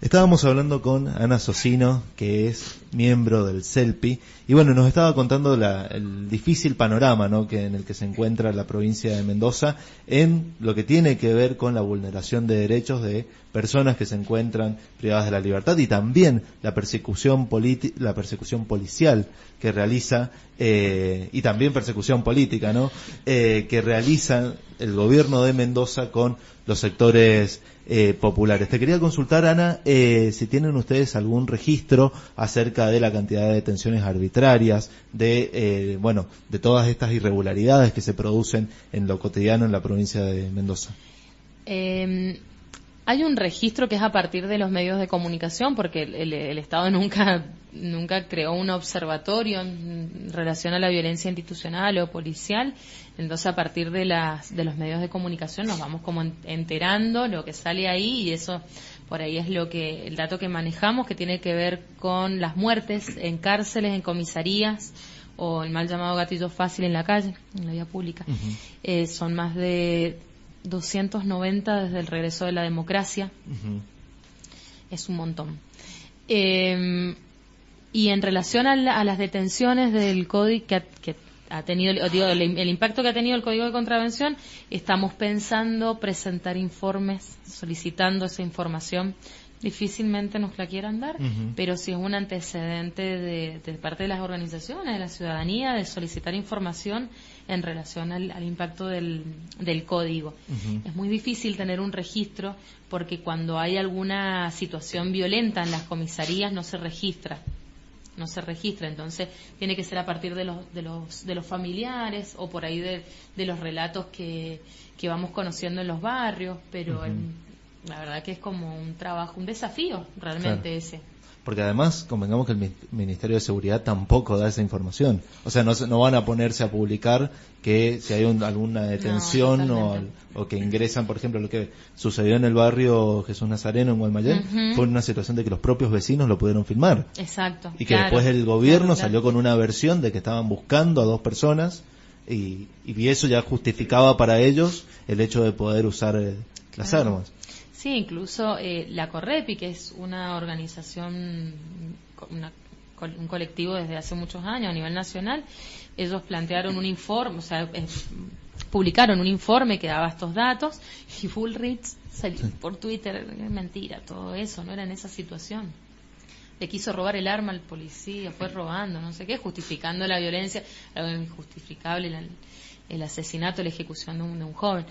S3: Estábamos hablando con Ana Socino, que es miembro del CELPI, y bueno, nos estaba contando el difícil panorama, ¿no?, en el que se encuentra la provincia de Mendoza en lo que tiene que ver con la vulneración de derechos de personas que se encuentran privadas de la libertad y también la persecución policial que realiza y también persecución política, ¿no?, que realiza el gobierno de Mendoza con los sectores populares. Te quería consultar, Ana, si tienen ustedes algún registro acerca de la cantidad de detenciones arbitrarias, de todas estas irregularidades que se producen en lo cotidiano en la provincia de Mendoza.
S5: Hay un registro que es a partir de los medios de comunicación, porque el Estado nunca creó un observatorio en relación a la violencia institucional o policial. Entonces, a partir de los medios de comunicación nos vamos como enterando lo que sale ahí, y eso por ahí es el dato que manejamos, que tiene que ver con las muertes en cárceles, en comisarías, o el mal llamado gatillo fácil en la calle, en la vía pública. Son más de 290 desde el regreso de la democracia. Es un montón. Y en relación a las detenciones del código que ha tenido, el impacto que ha tenido el Código de Contravención, estamos pensando presentar informes solicitando esa información. Difícilmente nos la quieran dar, pero sí es un antecedente de parte de las organizaciones, de la ciudadanía, de solicitar información en relación al impacto del código. Es muy difícil tener un registro porque cuando hay alguna situación violenta en las comisarías no se registra, entonces tiene que ser a partir de los familiares o por ahí de los relatos que vamos conociendo en los barrios, pero la verdad que es como un trabajo, un desafío realmente, claro. Ese.
S3: Porque además, convengamos que el Ministerio de Seguridad tampoco da esa información. O sea, no van a ponerse a publicar que si hay alguna detención o que ingresan, por ejemplo, lo que sucedió en el barrio Jesús Nazareno en Guaymallén, fue una situación de que los propios vecinos lo pudieron filmar.
S5: Exacto.
S3: Y que después el gobierno salió con una versión de que estaban buscando a 2 personas y eso ya justificaba para ellos el hecho de poder usar las armas.
S5: Sí, incluso la Correpi, que es una organización, un colectivo desde hace muchos años a nivel nacional, ellos plantearon un informe, o sea, publicaron un informe que daba estos datos, y Bullrich salió por Twitter, mentira, todo eso, no era en esa situación. Le quiso robar el arma al policía, fue robando, no sé qué, justificando la violencia, algo injustificable, el asesinato, la ejecución de un joven.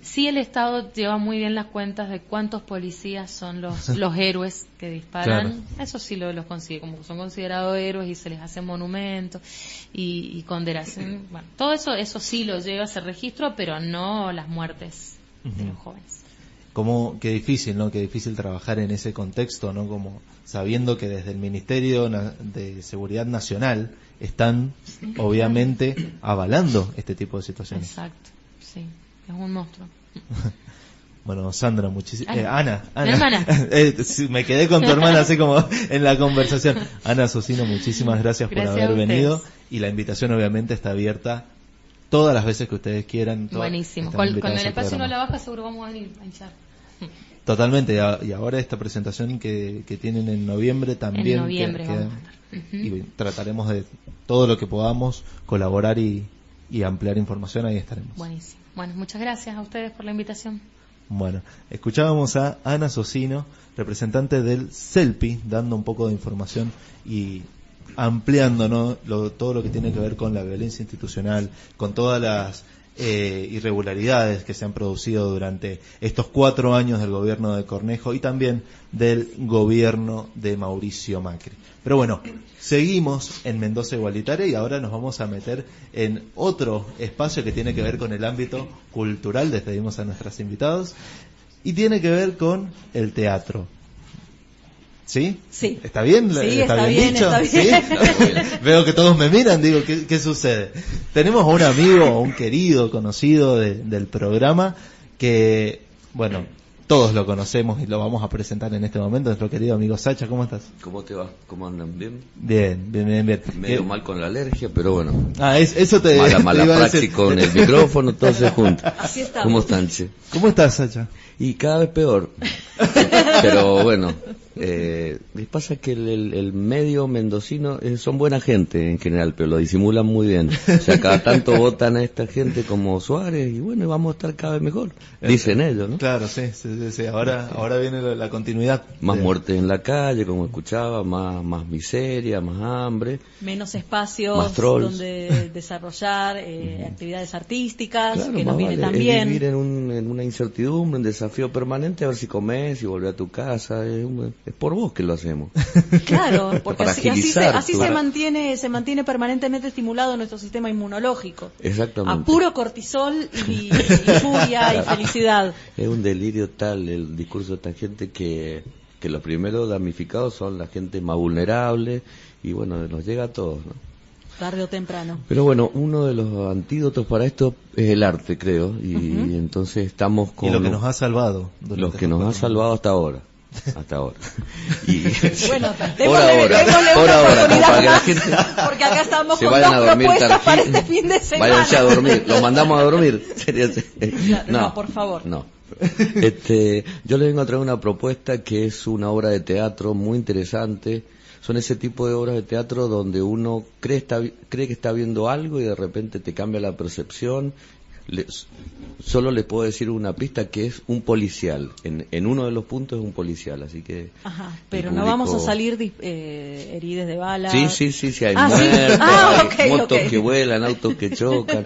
S5: Sí, el Estado lleva muy bien las cuentas de cuántos policías son los héroes que disparan. Claro. Eso sí los consigue, como son considerados héroes y se les hace monumentos y condenación. Bueno, todo eso sí lo lleva a ese registro, pero no las muertes de los jóvenes.
S3: Qué difícil, ¿no? Qué difícil trabajar en ese contexto, ¿no? Como sabiendo que desde el Ministerio de Seguridad Nacional están, obviamente, avalando este tipo de situaciones.
S5: Exacto. Sí, es un monstruo.
S3: Bueno, Sandra, muchísimas... Ana.
S5: Mi hermana.
S3: Sí, me quedé con tu hermana así como en la conversación. Ana Socino, muchísimas gracias por haber venido. Y la invitación obviamente está abierta todas las veces que ustedes quieran.
S5: Buenísimo. Cuando el espacio no la baja, seguro vamos a venir a hinchar.
S3: Totalmente. Y ahora esta presentación que tienen en noviembre también.
S5: En noviembre vamos a estar.
S3: Y trataremos de todo lo que podamos colaborar y ampliar información, ahí estaremos.
S5: Buenísimo. Bueno, muchas gracias a ustedes por la invitación.
S3: Bueno, escuchábamos a Ana Socino, representante del CELPI, dando un poco de información y ampliando, ¿no?, todo lo que tiene que ver con la violencia institucional, con todas las irregularidades que se han producido durante estos 4 años del gobierno de Cornejo y también del gobierno de Mauricio Macri. Pero bueno, seguimos en Mendoza Igualitaria y ahora nos vamos a meter en otro espacio que tiene que ver con el ámbito cultural. Despedimos a nuestros invitados y tiene que ver con el teatro. ¿Sí?
S1: Sí.
S3: ¿Está bien?
S1: Sí, está bien
S3: dicho?
S1: está bien.
S3: ¿Sí? Veo que todos me miran, digo, ¿qué sucede? Tenemos a un amigo, un querido, conocido del programa, que, bueno, todos lo conocemos y lo vamos a presentar en este momento, nuestro querido amigo Sacha. ¿Cómo estás?
S7: ¿Cómo te va? ¿Cómo andan? ¿Bien?
S3: Bien.
S7: Medio mal con la alergia, pero bueno.
S3: Eso te
S7: Mala
S3: te iba a
S7: praxis
S3: decir.
S7: con el micrófono, todo se junta.
S1: Así estamos.
S7: ¿Cómo están, che?
S3: ¿Cómo estás, Sacha?
S7: Y cada vez peor. Pero bueno, les pasa que el medio mendocino son buena gente en general, pero lo disimulan muy bien. O sea, cada tanto votan a esta gente como Suárez y bueno, vamos a estar cada vez mejor, dicen ellos, ¿no?
S3: Claro, sí. Ahora viene la continuidad.
S7: Más muertes en la calle, como escuchaba, más miseria, más hambre.
S1: Menos espacios
S7: Más trolls.
S1: donde desarrollar actividades artísticas,
S7: Claro,
S1: que
S7: más
S1: nos viene
S7: vale,
S1: tan
S7: es
S1: bien.
S7: vivir en una incertidumbre, un desafío permanente, a ver si comés, si volvés a tu casa, es por vos que lo hacemos.
S1: Claro, porque
S7: Para agilizar
S1: así se mantiene permanentemente estimulado nuestro sistema inmunológico.
S7: Exactamente.
S1: A puro cortisol y furia y felicidad.
S7: Es un delirio tal el discurso de esta gente que los primeros damnificados son la gente más vulnerable y bueno, nos llega a todos, ¿no?
S1: Tarde o temprano.
S7: Pero bueno, uno de los antídotos para esto es el arte, creo, y entonces estamos con
S3: Y lo que nos ha salvado.
S7: los que nos ha salvado hasta ahora. Y
S1: Bueno,
S7: por ahora, como para que la gente
S1: porque acá estamos
S7: se
S1: con
S7: vayan
S1: dos
S7: a dormir
S1: propuestas para
S7: tranquilos.
S1: este fin de semana.
S7: Váyanse a dormir, los mandamos a dormir.
S1: No, por favor.
S7: No. Yo les vengo a traer una propuesta que es una obra de teatro muy interesante. Son ese tipo de obras de teatro donde uno cree que está viendo algo y de repente te cambia la percepción. Solo les puedo decir una pista que es un policial. En uno de los puntos es un policial, así que...
S1: Ajá, pero no vamos a salir heridos de bala.
S7: Sí, hay
S1: ¿sí?
S7: muertos, hay motos
S1: ok.
S7: que vuelan, autos que chocan.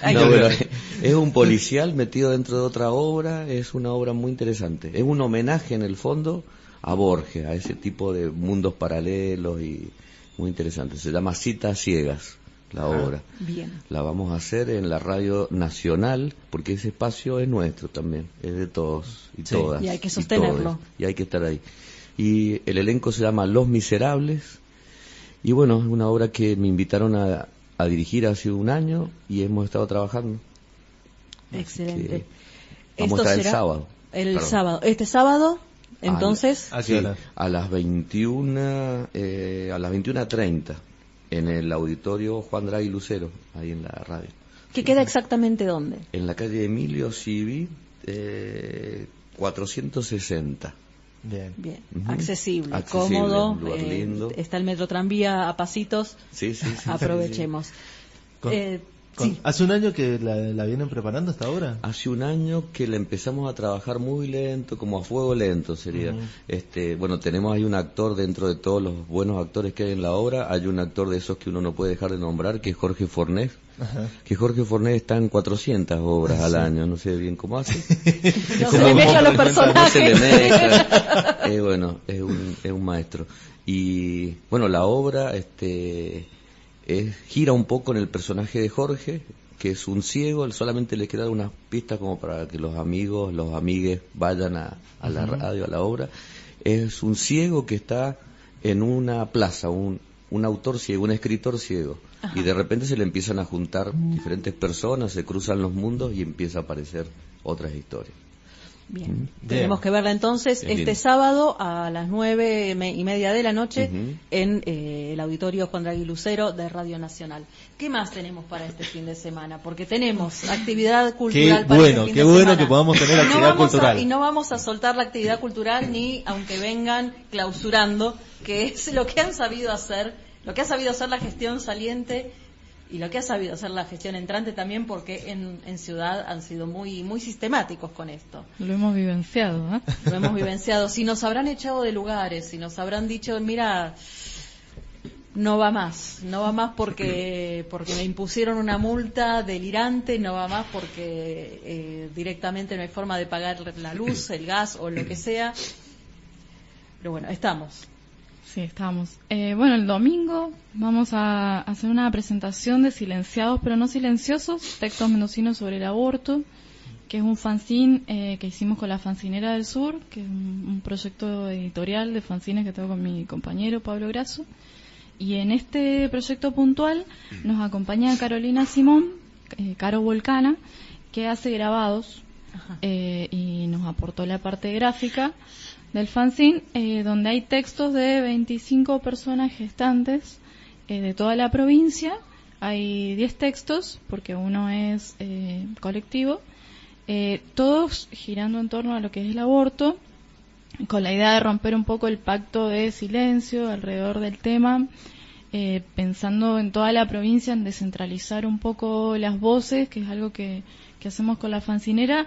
S1: Ay,
S7: No,
S1: qué
S7: pero
S1: bueno.
S7: es un policial metido dentro de otra obra, es una obra muy interesante. Es un homenaje en el fondo a Borges, a ese tipo de mundos paralelos y muy interesante. Se llama Citas Ciegas, la obra.
S1: Bien.
S7: La vamos a hacer en la Radio Nacional, porque ese espacio es nuestro también, es de todos y
S3: Sí.
S7: todas.
S1: Y hay que sostenerlo.
S7: todes, y hay que estar ahí. Y el elenco se llama Los Miserables, y bueno, es una obra que me invitaron a dirigir hace un año y hemos estado trabajando.
S1: Excelente.
S7: Vamos a estar el sábado.
S1: Sábado. Este sábado, entonces...
S3: ¿A qué hora?
S7: A las 21:30 en el auditorio Juan Draghi Lucero, ahí en la radio.
S1: ¿Que queda exactamente dónde?
S7: En la calle Emilio Civi, 460.
S3: Bien.
S1: Bien,
S7: Ujú.
S1: accesible,
S7: Accesible,
S1: cómodo,
S7: un lugar lindo.
S1: está el metro tranvía a pasitos,
S7: Sí.
S1: aprovechemos.
S3: Con-
S1: Sí.
S3: ¿Hace un año que la vienen preparando esta obra?
S7: Hace un año que la empezamos a trabajar muy lento, como a fuego lento sería. Bueno, tenemos ahí un actor dentro de todos los buenos actores que hay en la obra, hay un actor de esos que uno no puede dejar de nombrar, que es Jorge Fornés.
S3: Ajá.
S7: Que Jorge Fornés está en 400 obras al año, no sé bien cómo hace.
S1: No se le mezclan los
S7: No se
S1: personajes.
S7: le mezcla. Bueno, es un maestro. Y bueno, la obra gira un poco en el personaje de Jorge, que es un ciego. Él solamente le queda unas pistas como para que los amigos, los amigues vayan a la radio, a la obra. Es un ciego que está en una plaza, un autor ciego, un escritor ciego.
S1: Ajá.
S7: Y de repente se le empiezan a juntar diferentes personas, se cruzan los mundos y empieza a aparecer otras historias.
S1: Bien, tenemos que verla entonces este sábado a las 9:30 de la noche en el auditorio Juan Draghi Lucero de Radio Nacional. ¿Qué más tenemos para este fin de semana? Porque tenemos actividad cultural para este fin de semana.
S3: Qué bueno que podamos tener actividad cultural.
S1: Y no vamos a soltar la actividad cultural ni aunque vengan clausurando, que es lo que han sabido hacer, lo que ha sabido hacer la gestión saliente y lo que ha sabido hacer la gestión entrante también, porque en Ciudad han sido muy muy con esto.
S6: Lo hemos vivenciado, ¿eh?
S1: Lo hemos vivenciado. Si nos habrán echado de lugares, si nos habrán dicho, mira, no va más porque me impusieron una multa delirante, no va más porque directamente no hay forma de pagar la luz, el gas o lo que sea. Pero bueno, estamos.
S6: Sí, estamos. Bueno, el domingo vamos a hacer una presentación de Silenciados pero no silenciosos, textos mendocinos sobre el aborto, que es un fanzine que hicimos con la Fanzinera del Sur, que es un proyecto editorial de fanzines que tengo con mi compañero Pablo Grasso. Y en este proyecto puntual nos acompaña Carolina Simón, Caro Volcana, que hace grabados y nos aportó la parte gráfica del fanzine, donde hay textos de 25 personas gestantes de toda la provincia. Hay 10 textos, porque uno es colectivo, todos girando en torno a lo que es el aborto, con la idea de romper un poco el pacto de silencio alrededor del tema, pensando en toda la provincia, en descentralizar un poco las voces, que es algo que hacemos con la fanzinera,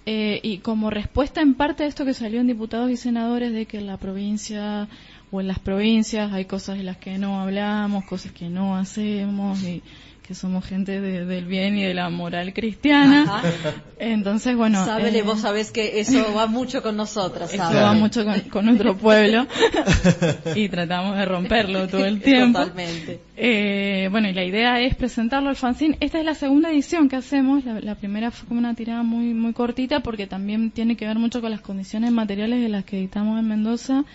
S6: y como respuesta en parte a esto que salió en diputados y senadores, de que en la provincia o en las provincias hay cosas de las que no hablamos, cosas que no hacemos, y que somos gente del bien y de la moral cristiana. Ajá. Entonces, bueno...
S1: Vos sabés que eso va mucho con nosotras.
S6: Eso va mucho con nuestro pueblo y tratamos de romperlo todo el tiempo.
S1: Totalmente.
S6: Bueno, y la idea es presentarlo al fanzine. Esta es la segunda edición que hacemos. La primera fue como una tirada muy muy cortita, porque también tiene que ver mucho con las condiciones materiales de las que editamos en Mendoza.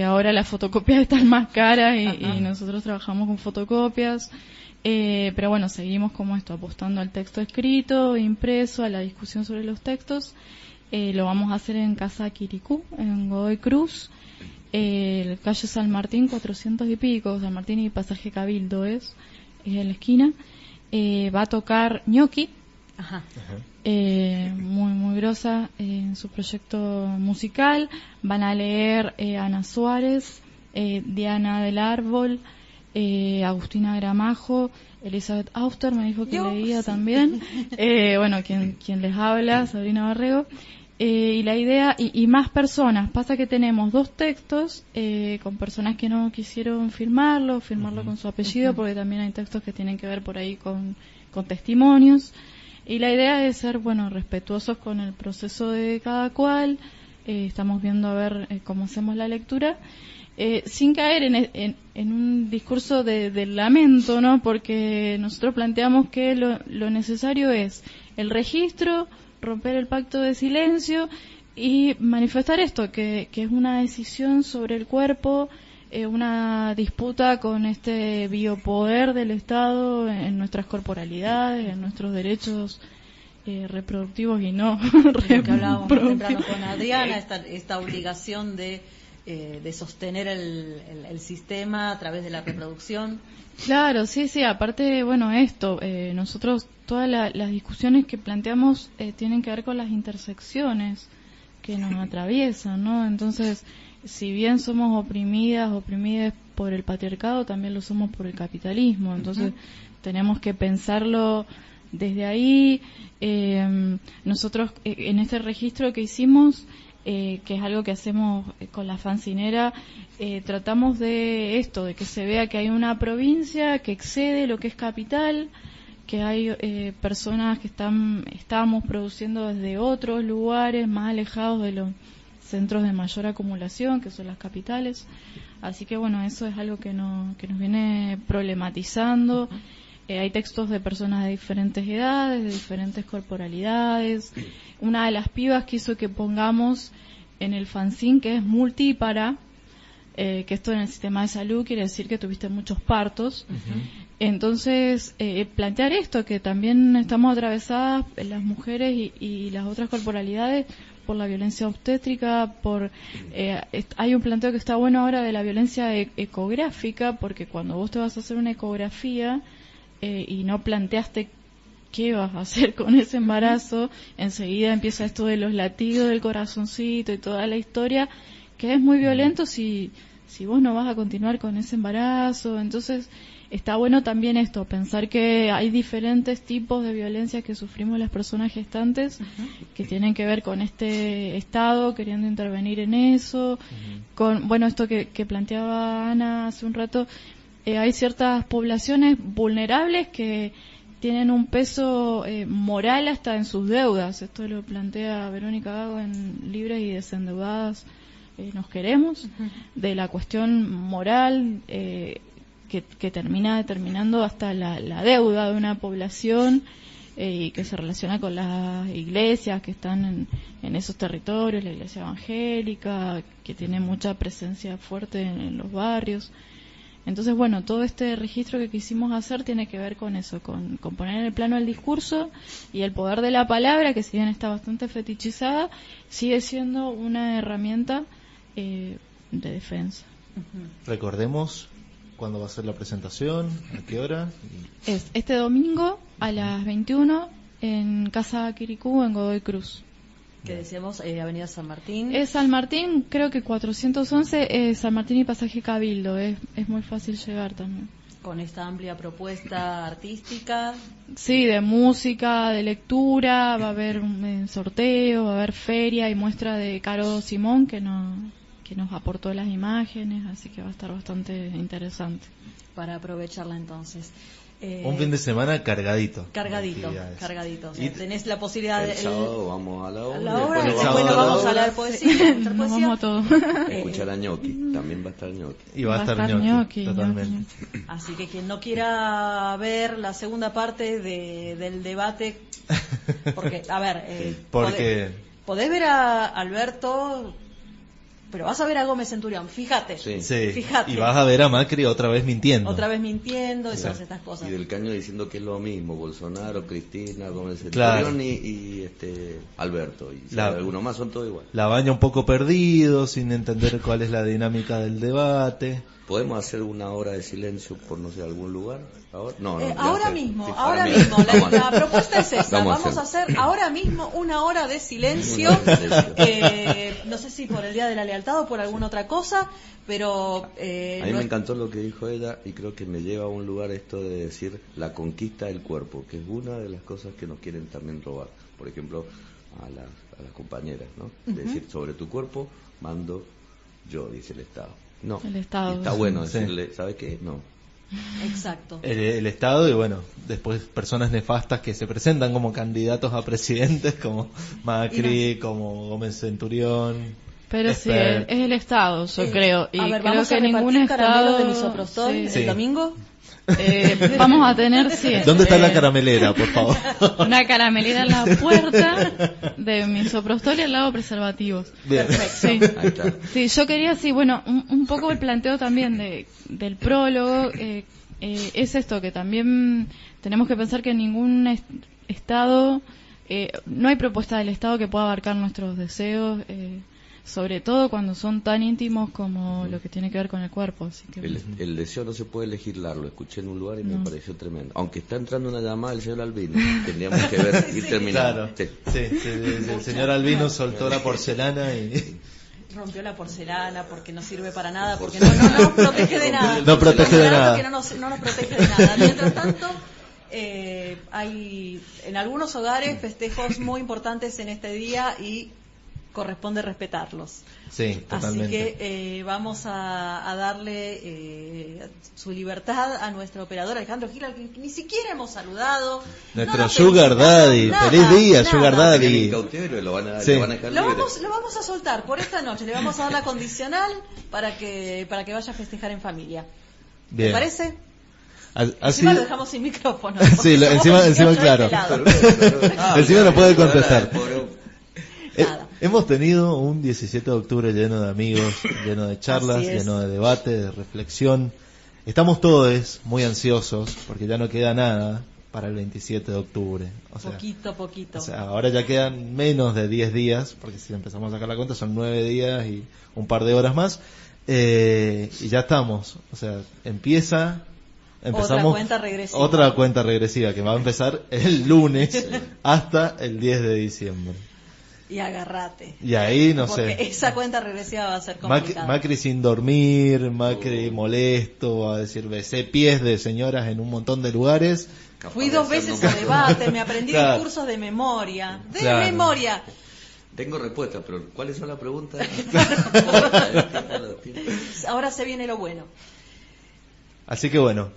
S6: Ahora las fotocopias están más caras y nosotros trabajamos con fotocopias. Pero bueno, seguimos como esto, apostando al texto escrito, impreso, a la discusión sobre los textos. Lo vamos a hacer en Casa Quiricú, en Godoy Cruz, el calle San Martín 400 y pico, San Martín y Pasaje Cabildo es en la esquina. Va a tocar Ñoqui, muy muy grosa en su proyecto musical. Van a leer Ana Suárez, Diana del Árbol, Agustina Gramajo, Elizabeth Auster me dijo que leía también, bueno, quien les habla, Sabrina Barrego, y la idea, y más personas. Pasa que tenemos 2 textos con personas que no quisieron firmarlo con su apellido, porque también hay textos que tienen que ver por ahí con testimonios, y la idea es ser, bueno, respetuosos con el proceso de cada cual. Estamos viendo a ver cómo hacemos la lectura, sin caer en un discurso del lamento, ¿no? Porque nosotros planteamos que lo necesario es el registro, romper el pacto de silencio y manifestar esto, que es una decisión sobre el cuerpo, una disputa con este biopoder del Estado en nuestras corporalidades, en nuestros derechos reproductivos y no
S1: que hablábamos más temprano con Adriana, esta obligación de sostener el sistema a través de la reproducción.
S6: Claro, sí, aparte, bueno, esto, nosotros todas las discusiones que planteamos tienen que ver con las intersecciones que nos atraviesan, ¿no? Entonces, si bien somos oprimidas por el patriarcado, también lo somos por el capitalismo. Entonces, tenemos que pensarlo desde ahí. Nosotros, en este registro que hicimos, que es algo que hacemos con la fanzinera, tratamos de esto, de que se vea que hay una provincia que excede lo que es capital, que hay personas que estamos produciendo desde otros lugares más alejados de los centros de mayor acumulación, que son las capitales. Así que bueno, eso es algo que nos viene problematizando. Hay textos de personas de diferentes edades, de diferentes corporalidades. Una de las pibas quiso que pongamos en el fanzine que es multípara, que esto en el sistema de salud quiere decir que tuviste muchos partos. Entonces, plantear esto, que también estamos atravesadas las mujeres y las otras corporalidades por la violencia obstétrica, hay un planteo que está bueno ahora de la violencia ecográfica, porque cuando vos te vas a hacer una ecografía y no planteaste qué vas a hacer con ese embarazo, enseguida empieza esto de los latidos del corazoncito y toda la historia, que es muy violento si vos no vas a continuar con ese embarazo. Entonces está bueno también esto, pensar que hay diferentes tipos de violencia que sufrimos las personas gestantes, que tienen que ver con este Estado queriendo intervenir en eso, con, bueno, esto que planteaba Ana hace un rato, hay ciertas poblaciones vulnerables que tienen un peso moral hasta en sus deudas. Esto lo plantea Verónica Gago en Libres y Desendeudadas nos queremos, de la cuestión moral que termina determinando hasta la deuda de una población y que se relaciona con las iglesias que están en esos territorios, la iglesia evangélica, que tiene mucha presencia fuerte en los barrios. Entonces, bueno, todo este registro que quisimos hacer tiene que ver con eso, con poner en el plano el discurso y el poder de la palabra, que si bien está bastante fetichizada, sigue siendo una herramienta de defensa.
S3: Recordemos cuándo va a ser la presentación, a qué hora.
S6: Es este domingo a las 21 en Casa Quiricú, en Godoy Cruz.
S1: Que decíamos Avenida San Martín.
S6: Es San Martín, creo que 411, San Martín y Pasaje Cabildo, es muy fácil llegar también.
S1: Con esta amplia propuesta artística.
S6: Sí, de música, de lectura, va a haber un sorteo, va a haber feria y muestra de Caro Simón que nos aportó las imágenes, así que va a estar bastante interesante.
S1: Para aprovecharla entonces.
S3: Un fin de semana cargadito.
S1: Cargadito. O sea, tenés la posibilidad
S7: el
S1: de...
S7: sábado vamos a la obra.
S1: Y después nos vamos a hablar de poesía.
S6: Nos vamos a todo.
S7: Escuchar a Ñoqui, también va a estar Ñoqui.
S3: Y va a estar Ñoqui, totalmente.
S1: Así que quien no quiera ver la segunda parte del debate, porque, a ver, podés ver a Alberto, pero vas a ver a Gómez Centurión, fíjate. Fíjate.
S3: Y vas a ver a Macri otra vez mintiendo.
S1: Y todas estas cosas.
S7: Y del Caño diciendo que es lo mismo, Bolsonaro, Cristina, Gómez Centurión y Alberto. Y si algunos más son todos igual.
S3: La baña un poco perdido, sin entender cuál es la dinámica del debate.
S7: ¿Podemos hacer una hora de silencio por, no sé, algún lugar? ¿Ahora? No,
S1: ahora mismo. La propuesta es esa. Vamos a hacer ahora mismo una hora de silencio. No sé si por el Día de la Lealtad o por alguna otra cosa, pero...
S7: a mí me encantó lo que dijo ella y creo que me lleva a un lugar esto de decir la conquista del cuerpo, que es una de las cosas que nos quieren también robar. Por ejemplo, a las compañeras, ¿no? Decir, sobre tu cuerpo mando yo, dice el Estado. No,
S6: el Estado.
S7: Está bueno decirle, ¿sabe qué? No.
S1: Exacto.
S3: El Estado y bueno, después personas nefastas que se presentan como candidatos a presidentes, como Macri, como Gómez Centurión.
S6: Pero sí, es el Estado, yo creo. Y
S1: a ver,
S6: creo
S1: vamos
S6: que
S1: a
S6: ningún
S1: caramelos
S6: Estado...
S1: de misoprostol el domingo.
S6: Vamos a tener, sí.
S3: ¿Dónde está la caramelera, por favor?
S6: Una caramelera en la puerta de misoprostol y al lado preservativos.
S3: Bien.
S1: Perfecto.
S6: Sí, yo quería, bueno, un poco el planteo también del prólogo, es esto, que también tenemos que pensar que en ningún Estado, no hay propuesta del Estado que pueda abarcar nuestros deseos, sobre todo cuando son tan íntimos como lo que tiene que ver con el cuerpo. Así que...
S7: el deseo no se puede legislar, lo escuché en un lugar y me pareció tremendo. Aunque está entrando una llamada del señor Albino, tendríamos que ver ir terminando.
S3: Claro, el señor Albino soltó la porcelana y...
S1: Rompió la porcelana porque no sirve para nada, porque no nos protege de nada.
S3: No protege de nada.
S1: Que no nos protege de nada. Mientras tanto, hay en algunos hogares festejos muy importantes en este día y corresponde respetarlos.
S3: Sí, totalmente.
S1: Así que vamos a darle su libertad a nuestro operador Alejandro Gil, al que ni siquiera hemos saludado.
S3: Nuestro Sugar Daddy. Feliz día, Sugar Daddy.
S7: Lo van a dejar libre.
S1: Lo vamos a soltar por esta noche. Le vamos a dar la condicional para que vaya a festejar en familia.
S3: Bien.
S1: ¿Te parece?
S3: Encima
S1: lo dejamos sin micrófono.
S3: Sí, encima claro. Encima no puede contestar. Hemos tenido un 17 de octubre lleno de amigos, lleno de charlas, lleno de debate, de reflexión. Estamos todos muy ansiosos porque ya no queda nada para el 27 de octubre. O sea,
S1: Poquito.
S3: O sea, ahora ya quedan menos de 10 días, porque si empezamos a sacar la cuenta son 9 días y un par de horas más, y ya estamos. O sea, empezamos otra cuenta regresiva que va a empezar el lunes hasta el 10 de diciembre.
S1: Y agarrate.
S3: Y ahí, no
S1: porque
S3: sé.
S1: esa cuenta regresiva va a ser complicada.
S3: Macri sin dormir, Macri molesto, va a decir, besé pies de señoras en un montón de lugares.
S1: Fui 2 veces a debate, me aprendí
S3: Claro.
S1: los cursos de memoria.
S3: Claro.
S1: Memoria.
S7: Tengo respuesta, pero ¿cuáles son las preguntas?
S1: Ahora se viene lo bueno.
S3: Así que bueno,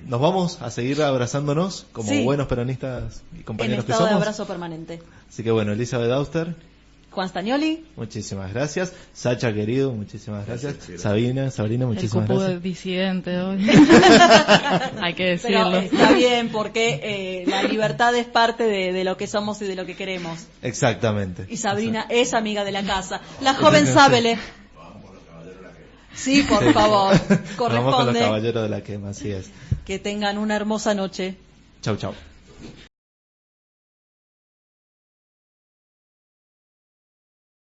S3: nos vamos a seguir abrazándonos como
S1: Sí.
S3: buenos peronistas y
S1: En
S3: compañeros que
S1: estado de
S3: somos.
S1: abrazo permanente.
S3: Así que bueno, Elizabeth Auster,
S1: Juan Stagnoli.
S3: muchísimas gracias. Sacha, querido, muchísimas gracias.
S7: Gracias.
S3: Sabrina,
S6: El
S3: muchísimas
S6: cupo
S3: gracias.
S6: del disidente hoy. Hay que
S1: Pero
S6: decirlo.
S1: está bien porque la libertad es parte de lo que somos y de lo que queremos.
S3: Exactamente.
S1: Y Sabrina es amiga de la casa. La joven Sábele. Sí, por favor.
S3: Vamos con los
S1: Corresponde.
S3: caballeros de la quema, así es.
S1: Que tengan una hermosa noche.
S3: Chau, chau.